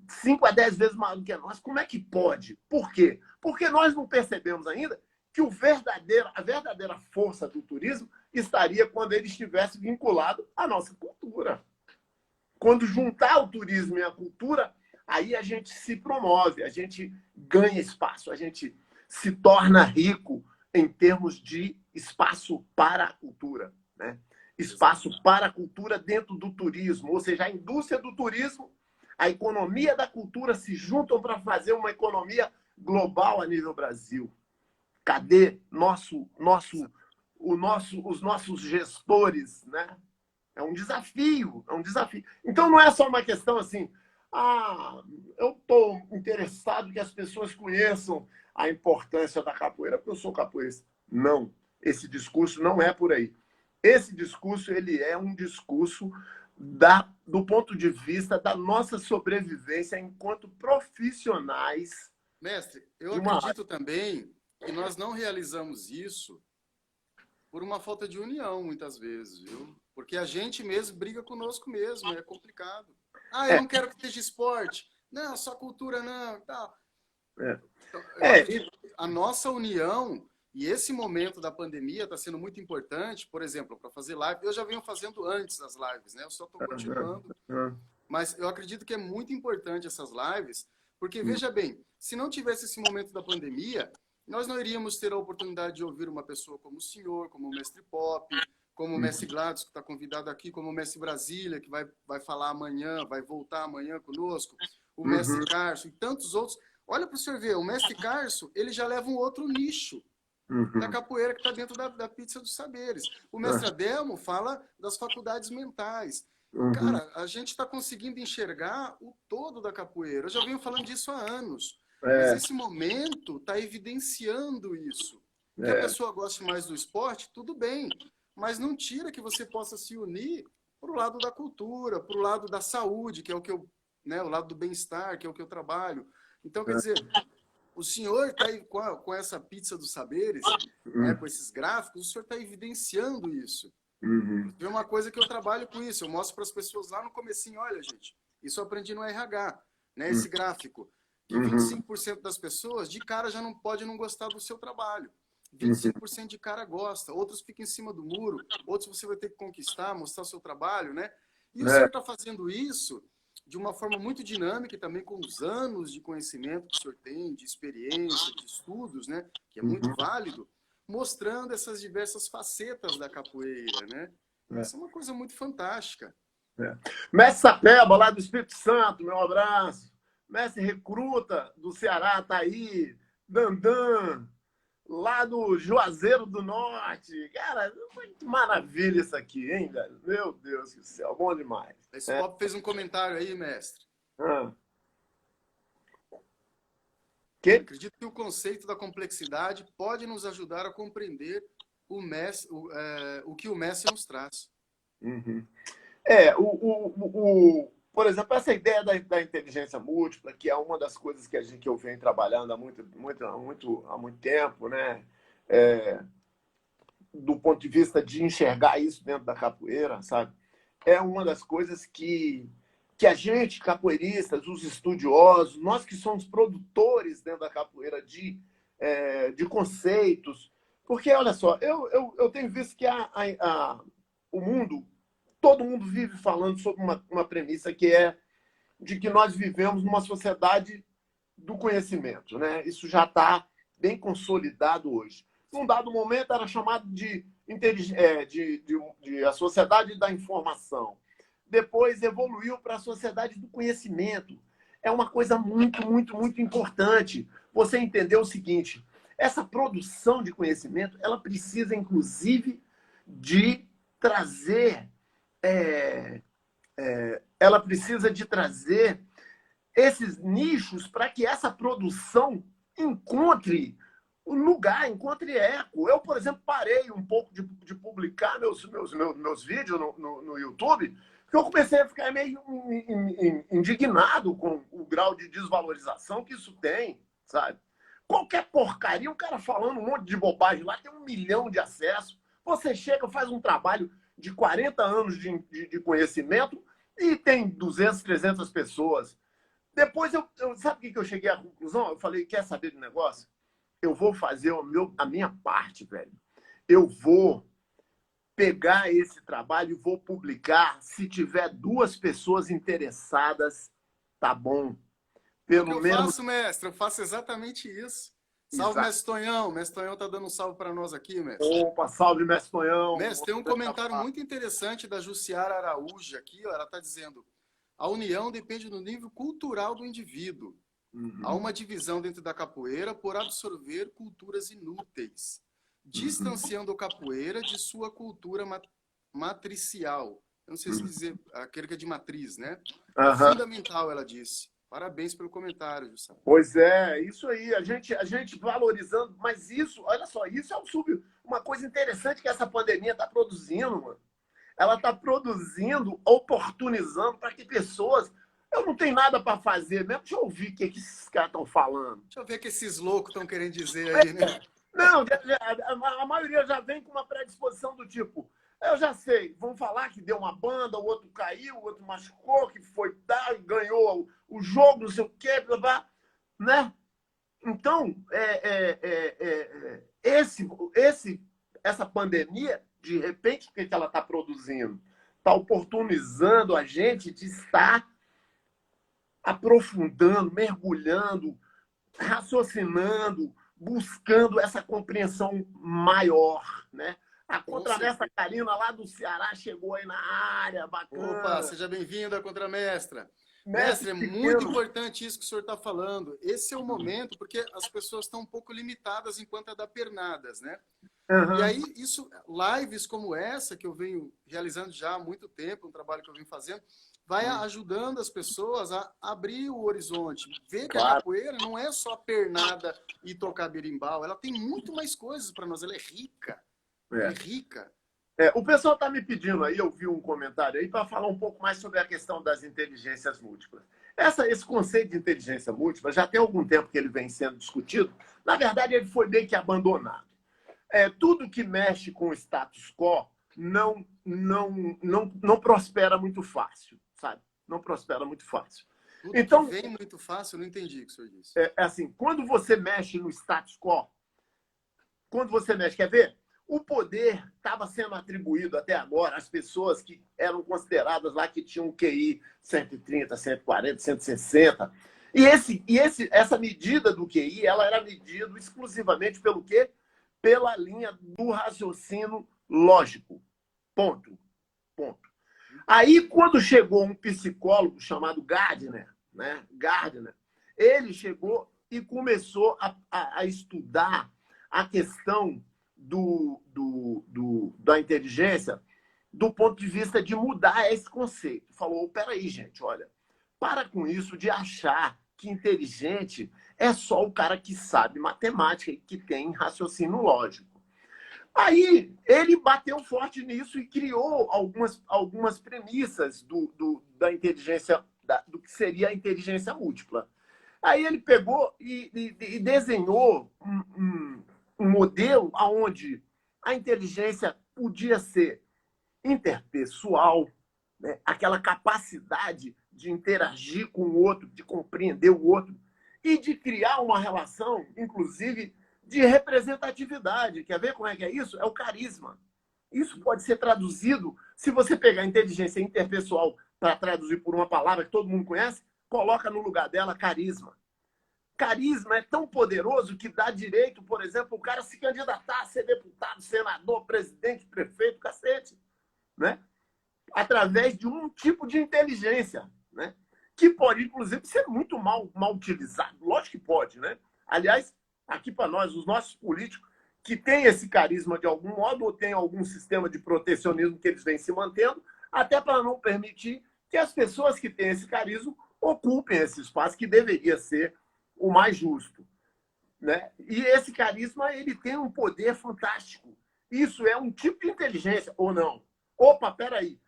5 a 10 vezes maior do que nós. Como é que pode? Por quê? Porque nós não percebemos ainda que a verdadeira força do turismo estaria quando ele estivesse vinculado à nossa cultura. Quando juntar o turismo e a cultura, aí a gente se promove, a gente ganha espaço, a gente se torna rico em termos de espaço para a cultura, né? Espaço para a cultura dentro do turismo, ou seja, a indústria do turismo, a economia da cultura se juntam para fazer uma economia global a nível Brasil. Cadê os nossos gestores, né? É um desafio. Então não é só uma questão assim, eu estou interessado que as pessoas conheçam a importância da capoeira, porque eu sou capoeirista. Não, esse discurso não é por aí. Esse discurso ele é um discurso do ponto de vista da nossa sobrevivência enquanto profissionais. Mestre, eu acredito também que nós não realizamos isso por uma falta de união, muitas vezes, viu? Porque a gente mesmo briga conosco mesmo, é complicado. Eu não quero que esteja esporte. Não, só cultura não, tal. A nossa união e esse momento da pandemia está sendo muito importante, por exemplo, para fazer live. Eu já venho fazendo antes as lives, né? Eu só estou continuando. Mas eu acredito que é muito importante essas lives, porque, veja bem, se não tivesse esse momento da pandemia, nós não iríamos ter a oportunidade de ouvir uma pessoa como o senhor, como o mestre Pop, como o mestre Gladys, que está convidado aqui, como o mestre Brasília, que vai falar amanhã, vai voltar amanhã conosco, o mestre Carso e tantos outros. Olha para o senhor ver, o mestre Carso, ele já leva um outro nicho da capoeira que está dentro da pizza dos saberes. O mestre Adelmo fala das faculdades mentais. Cara, a gente está conseguindo enxergar o todo da capoeira. Eu já venho falando disso há anos. Mas esse momento está evidenciando isso. Que a pessoa goste mais do esporte, tudo bem. Mas não tira que você possa se unir para o lado da cultura, para o lado da saúde, que é o que eu, né, o lado do bem-estar, que é o que eu trabalho. Então, quer dizer, o senhor está aí com essa pizza dos saberes, né, com esses gráficos, o senhor está evidenciando isso. É uma coisa que eu trabalho com isso. Eu mostro para as pessoas lá no comecinho, olha, gente, isso eu aprendi no RH, né, esse gráfico, que 25% das pessoas, de cara, já não pode não gostar do seu trabalho. 25% de cara gosta, outros ficam em cima do muro, outros você vai ter que conquistar, mostrar o seu trabalho, né? E o senhor está fazendo isso de uma forma muito dinâmica e também com os anos de conhecimento que o senhor tem, de experiência, de estudos, né? Que é muito válido, mostrando essas diversas facetas da capoeira, né? Isso é uma coisa muito fantástica. Mestre Sapeba, lá do Espírito Santo, meu abraço. Mestre Recruta, do Ceará, tá aí. Dandan, lá do Juazeiro do Norte. Cara, muito maravilha isso aqui, hein, velho? Meu Deus do céu, bom demais. Esse Pop fez um comentário aí, mestre. Acredito que o conceito da complexidade pode nos ajudar a compreender o que o mestre nos traz. Por exemplo, essa ideia da inteligência múltipla, que é uma das coisas que eu venho trabalhando há muito tempo, né? Do ponto de vista de enxergar isso dentro da capoeira, sabe? É uma das coisas que a gente, capoeiristas, os estudiosos, nós que somos produtores dentro da capoeira de conceitos, porque, olha só, eu tenho visto que o mundo, todo mundo vive falando sobre uma premissa que é de que nós vivemos numa sociedade do conhecimento, né? Isso já está bem consolidado hoje. Num dado momento era chamado de a sociedade da informação. Depois evoluiu para a sociedade do conhecimento. É uma coisa muito, muito, muito importante você entender o seguinte: essa produção de conhecimento, ela precisa, inclusive, de trazer ela precisa de trazer esses nichos para que essa produção encontre um lugar, encontre eco. Eu, por exemplo, parei um pouco de publicar meus vídeos no YouTube, porque eu comecei a ficar meio indignado com o grau de desvalorização que isso tem, sabe? Qualquer porcaria, o cara falando um monte de bobagem lá, tem 1 milhão de acessos. Você chega, faz um trabalho de 40 anos de conhecimento e tem 200, 300 pessoas. Depois, sabe o que eu cheguei à conclusão? Eu falei, quer saber de negócio? Eu vou fazer a minha parte, velho. Eu vou pegar esse trabalho e vou publicar. Se tiver 2 pessoas interessadas, tá bom. Pelo menos... faço, mestre, eu faço exatamente isso. Salve, mestre Tonhão. Mestre Tonhão tá dando um salve para nós aqui, mestre. Opa, salve, mestre Tonhão. Mestre, tem um comentário muito interessante da Jussiara Araújo aqui. Ela está dizendo: a união depende do nível cultural do indivíduo. Há uma divisão dentro da capoeira por absorver culturas inúteis, distanciando a capoeira de sua cultura matricial. Eu não sei se dizer aquele que é de matriz, né? Fundamental, ela disse. Parabéns pelo comentário, Jussara. Pois é, isso aí, a gente valorizando, mas isso, olha só, isso é uma coisa interessante que essa pandemia está produzindo, mano. Ela está produzindo, oportunizando para que pessoas... Eu não tenho nada para fazer mesmo. Deixa eu ouvir o que esses caras estão falando. Deixa eu ver o que esses loucos estão querendo dizer aí, né? Não, a maioria já vem com uma predisposição do tipo... Eu já sei, vão falar que deu uma banda, o outro caiu, o outro machucou, que foi dar, ganhou o jogo, não sei o quê, blá, blá, né? Então, essa pandemia, de repente, o que ela está produzindo? Está oportunizando a gente de estar aprofundando, mergulhando, raciocinando, buscando essa compreensão maior, né? A contramestra Karina, lá do Ceará, chegou aí na área, bacana. Opa, seja bem-vinda, contramestra. Mestre, é muito importante isso que o senhor está falando. Esse é o momento, porque as pessoas estão um pouco limitadas enquanto a dar pernadas, né? E Aham. aí, lives como essa, que eu venho realizando já há muito tempo, um trabalho que eu venho fazendo, vai ajudando as pessoas a abrir o horizonte, ver que a Claro. capoeira não é só pernada e tocar berimbau, ela tem muito mais coisas para nós, ela é rica. Ela é É. rica. O pessoal está me pedindo aí, eu vi um comentário aí, para falar um pouco mais sobre a questão das inteligências múltiplas. Esse conceito de inteligência múltipla já tem algum tempo que ele vem sendo discutido. Na verdade, ele foi meio que abandonado. Tudo que mexe com o status quo não prospera muito fácil, sabe? Não prospera muito fácil. Tudo que Então, vem muito fácil, eu não entendi o que o senhor disse. assim, quando você mexe no status quo, quando você mexe, quer ver? O poder estava sendo atribuído até agora às pessoas que eram consideradas lá que tinham um QI 130, 140, 160. Essa medida do QI, ela era medida exclusivamente pelo quê? Pela linha do raciocínio lógico. Ponto. Ponto. Aí, quando chegou um psicólogo chamado Gardner, né? Gardner, ele chegou e começou a estudar a questão da inteligência do ponto de vista de mudar esse conceito. Falou, peraí, gente, olha, para com isso de achar que inteligente é só o cara que sabe matemática e que tem raciocínio lógico. Aí ele bateu forte nisso e criou algumas premissas da inteligência, do que seria a inteligência múltipla. Aí ele pegou e desenhou um modelo onde a inteligência podia ser interpessoal, né? Aquela capacidade de interagir com o outro, de compreender o outro e de criar uma relação, inclusive, de representatividade. Quer ver como é que é isso? É o carisma. Isso pode ser traduzido, se você pegar a inteligência interpessoal para traduzir por uma palavra que todo mundo conhece, coloca no lugar dela carisma. Carisma é tão poderoso que dá direito, por exemplo, o cara se candidatar a ser deputado, senador, presidente, prefeito, cacete, né? Através de um tipo de inteligência, né? Que pode, inclusive, ser muito mal utilizado. Lógico que pode, né? Aliás, aqui para nós, os nossos políticos que têm esse carisma de algum modo ou têm algum sistema de protecionismo que eles vêm se mantendo, até para não permitir que as pessoas que têm esse carisma ocupem esse espaço que deveria ser o mais justo, né? E esse carisma, ele tem um poder fantástico. Isso é um tipo de inteligência, ou não? Opa, peraí.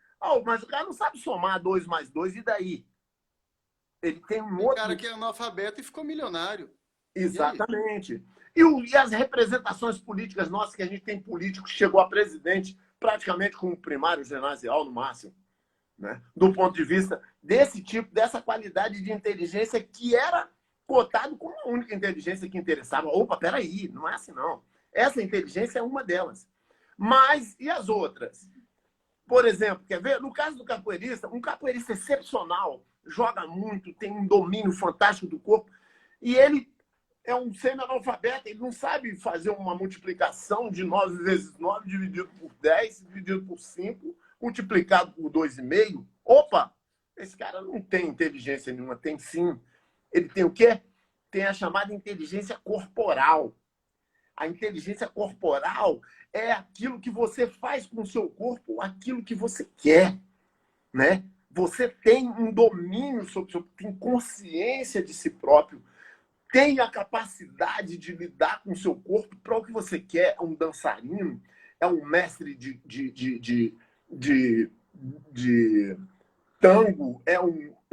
Mas o cara não sabe somar 2 mais 2, e daí? Ele tem um Tem outro... cara que é analfabeto e ficou milionário. Exatamente. E as representações políticas nossas, que a gente tem político que chegou a presidente praticamente com o primário ginasial no máximo, né? Do ponto de vista desse tipo, dessa qualidade de inteligência que era cotado como a única inteligência que interessava. Opa, peraí, não é assim não. Essa inteligência é uma delas. Mas, e as outras? Por exemplo, quer ver? No caso do capoeirista, um capoeirista excepcional, joga muito, tem um domínio fantástico do corpo, e ele é um semi-analfabeto, ele não sabe fazer uma multiplicação de 9 vezes 9 dividido por 10, dividido por 5, multiplicado por 2,5. Opa, esse cara não tem inteligência nenhuma, tem sim. Ele tem o quê? Tem a chamada inteligência corporal. A inteligência corporal é aquilo que você faz com o seu corpo, aquilo que você quer, né? Você tem um domínio sobre o seu, tem consciência de si próprio, tem a capacidade de lidar com o seu corpo para o que você quer. É um dançarino, é um mestre de tango, é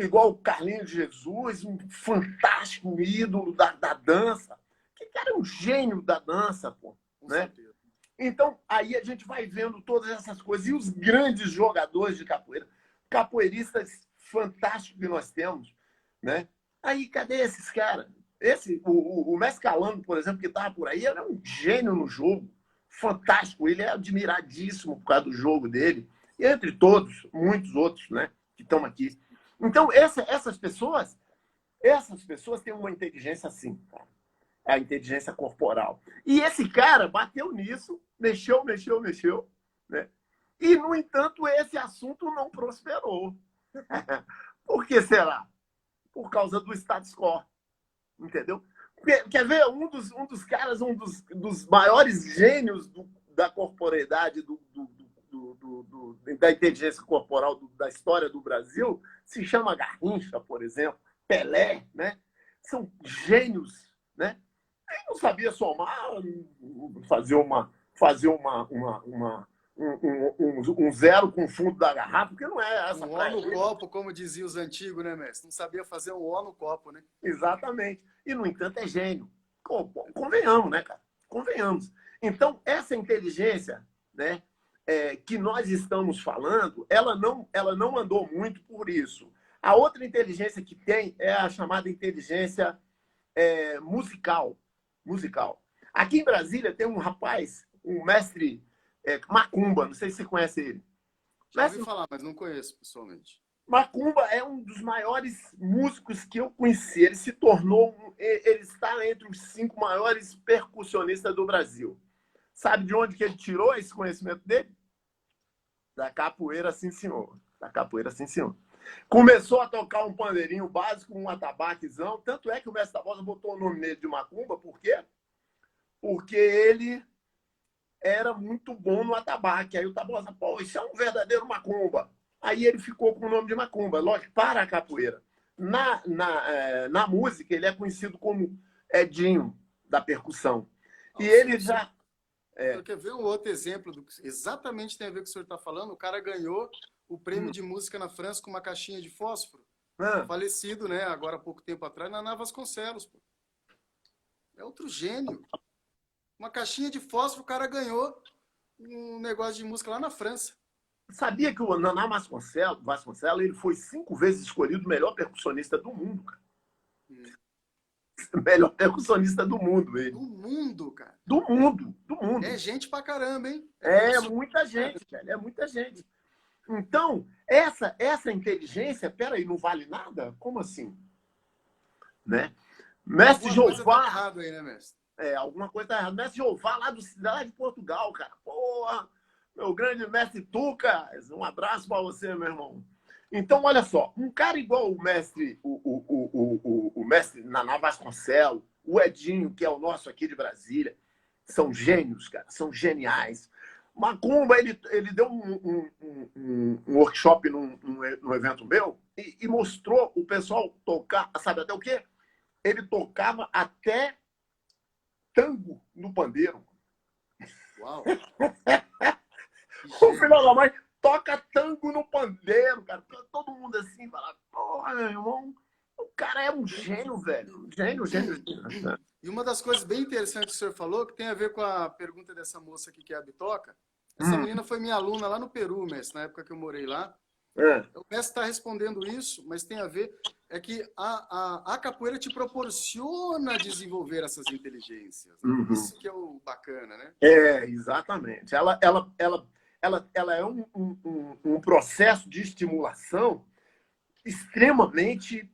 igual o Carlinhos de Jesus, um fantástico ídolo da dança. Que cara é um gênio da dança, pô, né? Então, aí a gente vai vendo todas essas coisas. E os grandes jogadores de capoeira, capoeiristas fantásticos que nós temos, né? Aí, cadê esses caras? O Mestre Calango, por exemplo, que estava por aí, ele é um gênio no jogo. Fantástico. Ele é admiradíssimo por causa do jogo dele. E entre todos, muitos outros, né? Que estão aqui. Então, essas pessoas têm uma inteligência assim, cara. É a inteligência corporal. E esse cara bateu nisso, mexeu, né? E, no entanto, esse assunto não prosperou. Por que será? Por causa do status quo. Entendeu? Quer ver? Um dos caras, dos maiores gênios da corporeidade, da inteligência corporal da história do Brasil, se chama Garrincha, por exemplo, Pelé, né? São gênios, né? Ele não sabia somar, fazer um zero com o fundo da garrafa, porque não é essa. Um ó no copo, como diziam os antigos, né, mestre? Não sabia fazer um ó no copo, né? Exatamente. E, no entanto, é gênio. Convenhamos, né, cara? Convenhamos. Então, essa inteligência, né, que nós estamos falando, ela não andou muito por isso. A outra inteligência que tem é a chamada inteligência musical. Aqui em Brasília tem um rapaz, um mestre Macumba, não sei se você conhece ele. Já ouvi falar, mas não conheço pessoalmente. Macumba é um dos maiores músicos que eu conheci. Ele está entre os 5 maiores percussionistas do Brasil. Sabe de onde que ele tirou esse conhecimento dele? Da capoeira, sim, senhor. Da capoeira, sim, senhor. Começou a tocar um pandeirinho básico, um atabaquezão. Tanto é que o mestre Tabosa botou o nome nele de Macumba. Por quê? Porque ele era muito bom no atabaque. Aí o Tabosa, pô, isso é um verdadeiro Macumba. Aí ele ficou com o nome de Macumba, lógico, para a capoeira. Na música, ele é conhecido como Edinho, da percussão. E ele já... Quer ver um outro exemplo do que exatamente tem a ver com o que o senhor está falando? O cara ganhou o prêmio de música na França com uma caixinha de fósforo. Falecido, né? Agora há pouco tempo atrás, Naná Vasconcelos. Pô. É outro gênio. Uma caixinha de fósforo, o cara ganhou um negócio de música lá na França. Sabia que o Naná Vasconcelos ele foi 5 vezes escolhido o melhor percussionista do mundo, cara. Melhor percussionista do mundo, ele. Do mundo, cara. Do mundo. É gente pra caramba, hein? É muita gente, cara. É muita gente. Então, essa inteligência, peraí, não vale nada? Como assim? Né? Mestre Jeová... Tá errado aí, né, mestre? Alguma coisa tá errada. Mestre Jeová, lá de Portugal, cara. Porra, meu grande mestre Tucas. Um abraço para você, meu irmão. Então, olha só. Um cara igual o mestre, o mestre Naná Vasconcelos, o Edinho, que é o nosso aqui de Brasília, são gênios, cara. São geniais. Macumba, ele deu um workshop num evento meu e mostrou o pessoal tocar, sabe até o quê? Ele tocava até tango no pandeiro. Uau! O filho da mãe toca tango no pandeiro, cara. Todo mundo assim fala, porra, meu irmão, o cara é um gênio, velho. Gênio. E uma das coisas bem interessantes que o senhor falou, que tem a ver com a pergunta dessa moça aqui, que é a Bitoca. Essa menina foi minha aluna lá no Peru, mestre, na época que eu morei lá. O mestre está respondendo isso, mas tem a ver, é que a capoeira te proporciona desenvolver essas inteligências. Né? Isso que é o bacana, né? Exatamente. Ela é um processo de estimulação extremamente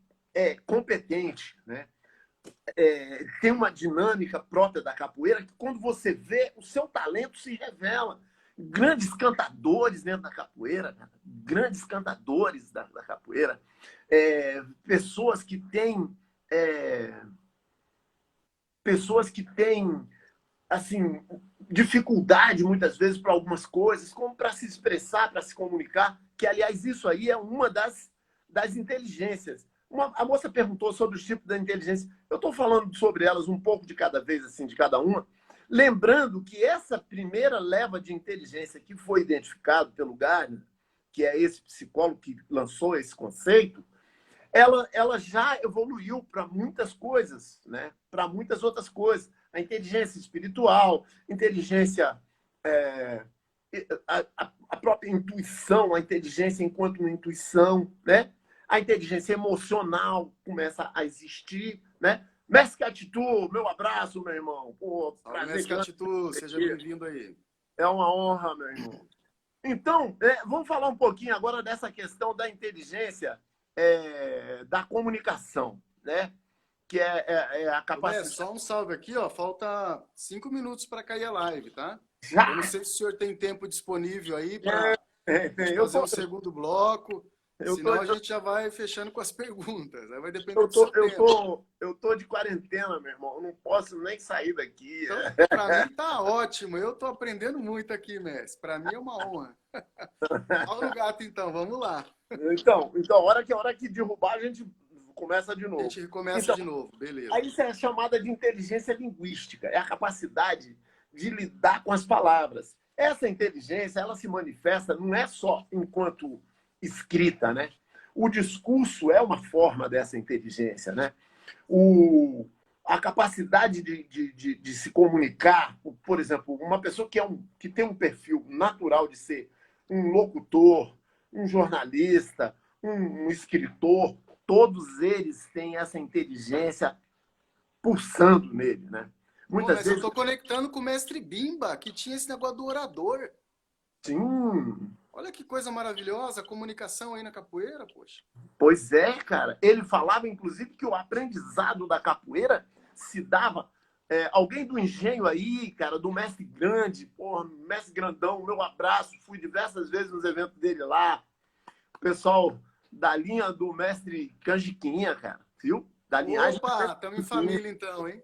competente, né? Tem uma dinâmica própria da capoeira que, quando você vê, o seu talento se revela. Grandes cantadores dentro da capoeira, cara. Grandes cantadores da capoeira, pessoas que têm assim, dificuldade muitas vezes para algumas coisas, como para se expressar, para se comunicar, que, aliás, isso aí é uma das inteligências. A moça perguntou sobre os tipos da inteligência. Eu estou falando sobre elas um pouco de cada vez, assim, de cada uma. Lembrando que essa primeira leva de inteligência que foi identificado pelo Gardner, que é esse psicólogo que lançou esse conceito, ela já evoluiu para muitas coisas, né? Para muitas outras coisas. A inteligência espiritual, inteligência, a própria intuição, a inteligência enquanto uma intuição, né? A inteligência emocional começa a existir, né? Mestre Catitu, meu abraço, meu irmão. Pô, prazer. Mestre Catitu, seja bem-vindo aí. É uma honra, meu irmão. Então, vamos falar um pouquinho agora dessa questão da inteligência da comunicação, né? Que é a capacidade... Só um salve aqui, ó. Falta 5 minutos para cair a live, tá? Já? Eu não sei se o senhor tem tempo disponível aí para fazer um segundo bloco. Eu Senão tô, a gente já vai fechando com as perguntas. Aí vai depender eu do seu tô, eu tempo. tô, eu tô de quarentena, meu irmão. Eu não posso nem sair daqui. Então, para mim tá ótimo. Eu tô aprendendo muito aqui, mestre. Para mim é uma honra. Fala no gato, então. Vamos lá. Então, a hora que derrubar, a gente começa de A novo. gente recomeça Então, de novo. Beleza. aí isso é chamada de inteligência linguística. É a capacidade de lidar com as palavras. Essa inteligência, ela se manifesta não é só enquanto escrita, né? O discurso é uma forma dessa inteligência, né? O, a capacidade de se comunicar, por exemplo, uma pessoa que tem um perfil natural de ser um locutor, um jornalista, um escritor, todos eles têm essa inteligência pulsando nele, né? Pô, Muitas mas eu vezes, tô conectando com o mestre Bimba, que tinha esse negócio do orador. sim, Olha que coisa maravilhosa, a comunicação aí na capoeira, poxa. pois é, cara. Ele falava, inclusive, que o aprendizado da capoeira se dava. Alguém do engenho aí, cara, do mestre grande, porra, mestre grandão, meu abraço, fui diversas vezes nos eventos dele lá. O pessoal da linha do mestre Canjiquinha, cara, viu? Da linhagem do Opa, mestre estamos em Canjiquinha. família então, hein?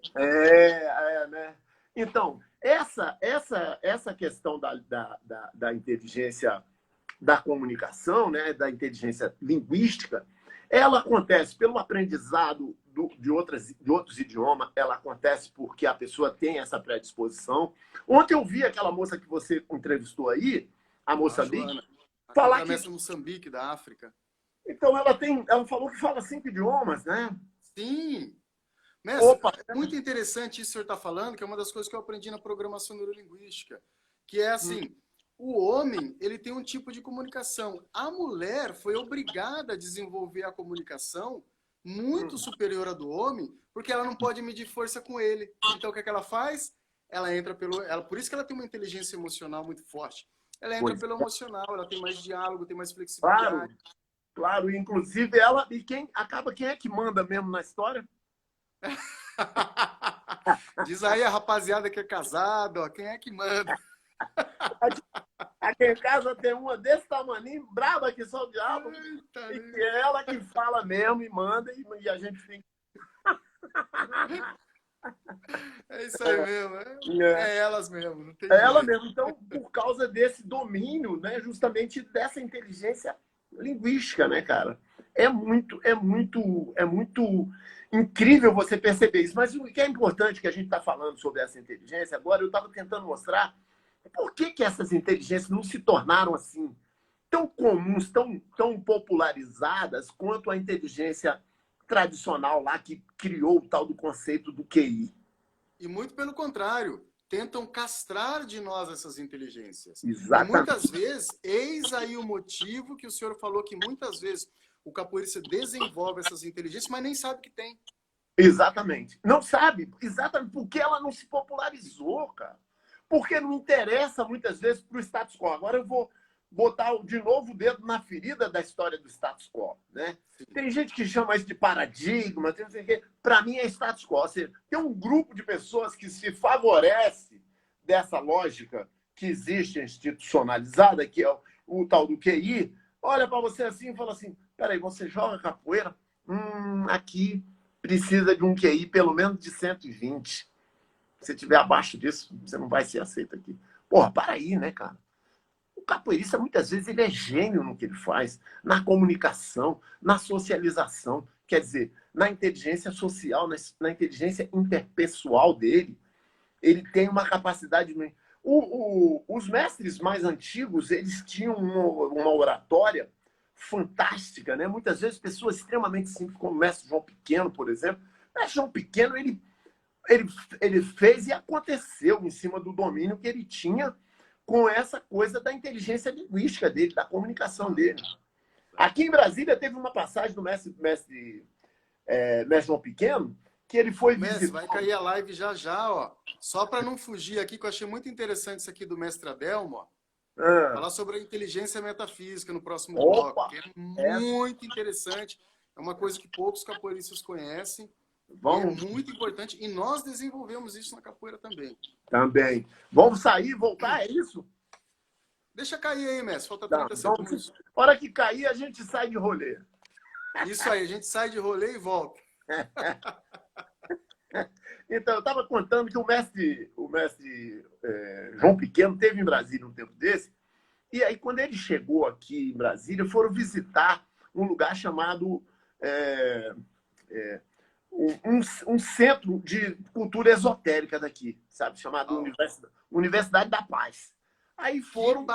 Né? Então, essa questão da inteligência da comunicação, né, da inteligência linguística, ela acontece pelo aprendizado de outros idiomas, ela acontece porque a pessoa tem essa predisposição. Ontem eu vi aquela moça que você entrevistou aí, a A Moçambique, Joana, a falar que. cantora-mestra Moçambique, da África. Então, ela falou que fala 5 idiomas, né? Sim, mestre, Opa! é muito interessante isso que o senhor está falando, que é uma das coisas que eu aprendi na programação neurolinguística, que é assim, o homem, ele tem um tipo de comunicação. A mulher foi obrigada a desenvolver a comunicação muito superior à do homem, porque ela não pode medir força com ele. Então, o que é que ela faz? Ela entra por isso que ela tem uma inteligência emocional muito forte. Ela entra Pois pelo emocional, ela tem mais diálogo, tem mais claro, flexibilidade. claro. Inclusive, ela. E quem é que manda mesmo na história? Diz aí a rapaziada que é casada, ó, quem é que manda? Aqui em casa tem uma desse tamaninho, braba que só o diabo, Eita, e que é ela que fala mesmo e manda, e a gente fica. é isso aí mesmo. É, É elas mesmo, não tem é ela jeito. mesmo. Então, por causa desse domínio, né, justamente dessa inteligência linguística, né, cara? É muito incrível você perceber isso. Mas o que é importante que a gente está falando sobre essa inteligência, agora eu estava tentando mostrar por que essas inteligências não se tornaram assim tão comuns, tão popularizadas quanto a inteligência tradicional lá que criou o tal do conceito do QI. E muito pelo contrário, tentam castrar de nós essas inteligências. E Exatamente. muitas vezes, eis aí o motivo que o senhor falou que muitas vezes o capoeirista desenvolve essas inteligências, mas nem sabe que tem. Exatamente. Não sabe exatamente porque ela não se popularizou, cara. Porque não interessa muitas vezes para o status quo. Agora eu vou botar de novo o dedo na ferida da história do status quo, né? Tem gente que chama isso de paradigma, tem não sei o quê. Para mim é status quo. Ou seja, tem um grupo de pessoas que se favorece dessa lógica que existe institucionalizada, que é o tal do QI, olha para você assim e fala assim, peraí, você joga capoeira? Aqui precisa de um QI pelo menos de 120. Se tiver abaixo disso, você não vai ser aceito aqui. Porra, para aí, né, cara? O capoeirista, muitas vezes, ele é gênio no que ele faz, na comunicação, na socialização, quer dizer, na inteligência social, na inteligência interpessoal dele. Ele tem uma capacidade... Os mestres mais antigos, eles tinham uma oratória fantástica, né? Muitas vezes, pessoas extremamente simples, como o mestre João Pequeno, por exemplo. O mestre João Pequeno, ele fez e aconteceu em cima do domínio que ele tinha com essa coisa da inteligência linguística dele, da comunicação dele. Aqui em Brasília teve uma passagem do mestre João Pequeno, que ele foi Mestre, vai cair a live já já, ó. Só para não fugir aqui, que eu achei muito interessante isso aqui do mestre Adelmo, ó. Falar sobre a inteligência metafísica no próximo bloco, que é muito interessante. É uma coisa que poucos capoeiristas conhecem. Vamos. É muito importante. E nós desenvolvemos isso na capoeira também. Também. Vamos sair e voltar, é isso? Deixa cair aí, mestre. Falta Não, 30 então, segundos. na hora que cair, a gente sai de rolê. Isso aí, a gente sai de rolê e volta. Então, eu estava contando que o mestre João Pequeno teve em Brasília um tempo desse, e aí, quando ele chegou aqui em Brasília, foram visitar um lugar chamado um centro de cultura esotérica daqui, sabe? Chamado Universidade da Paz. Aí foram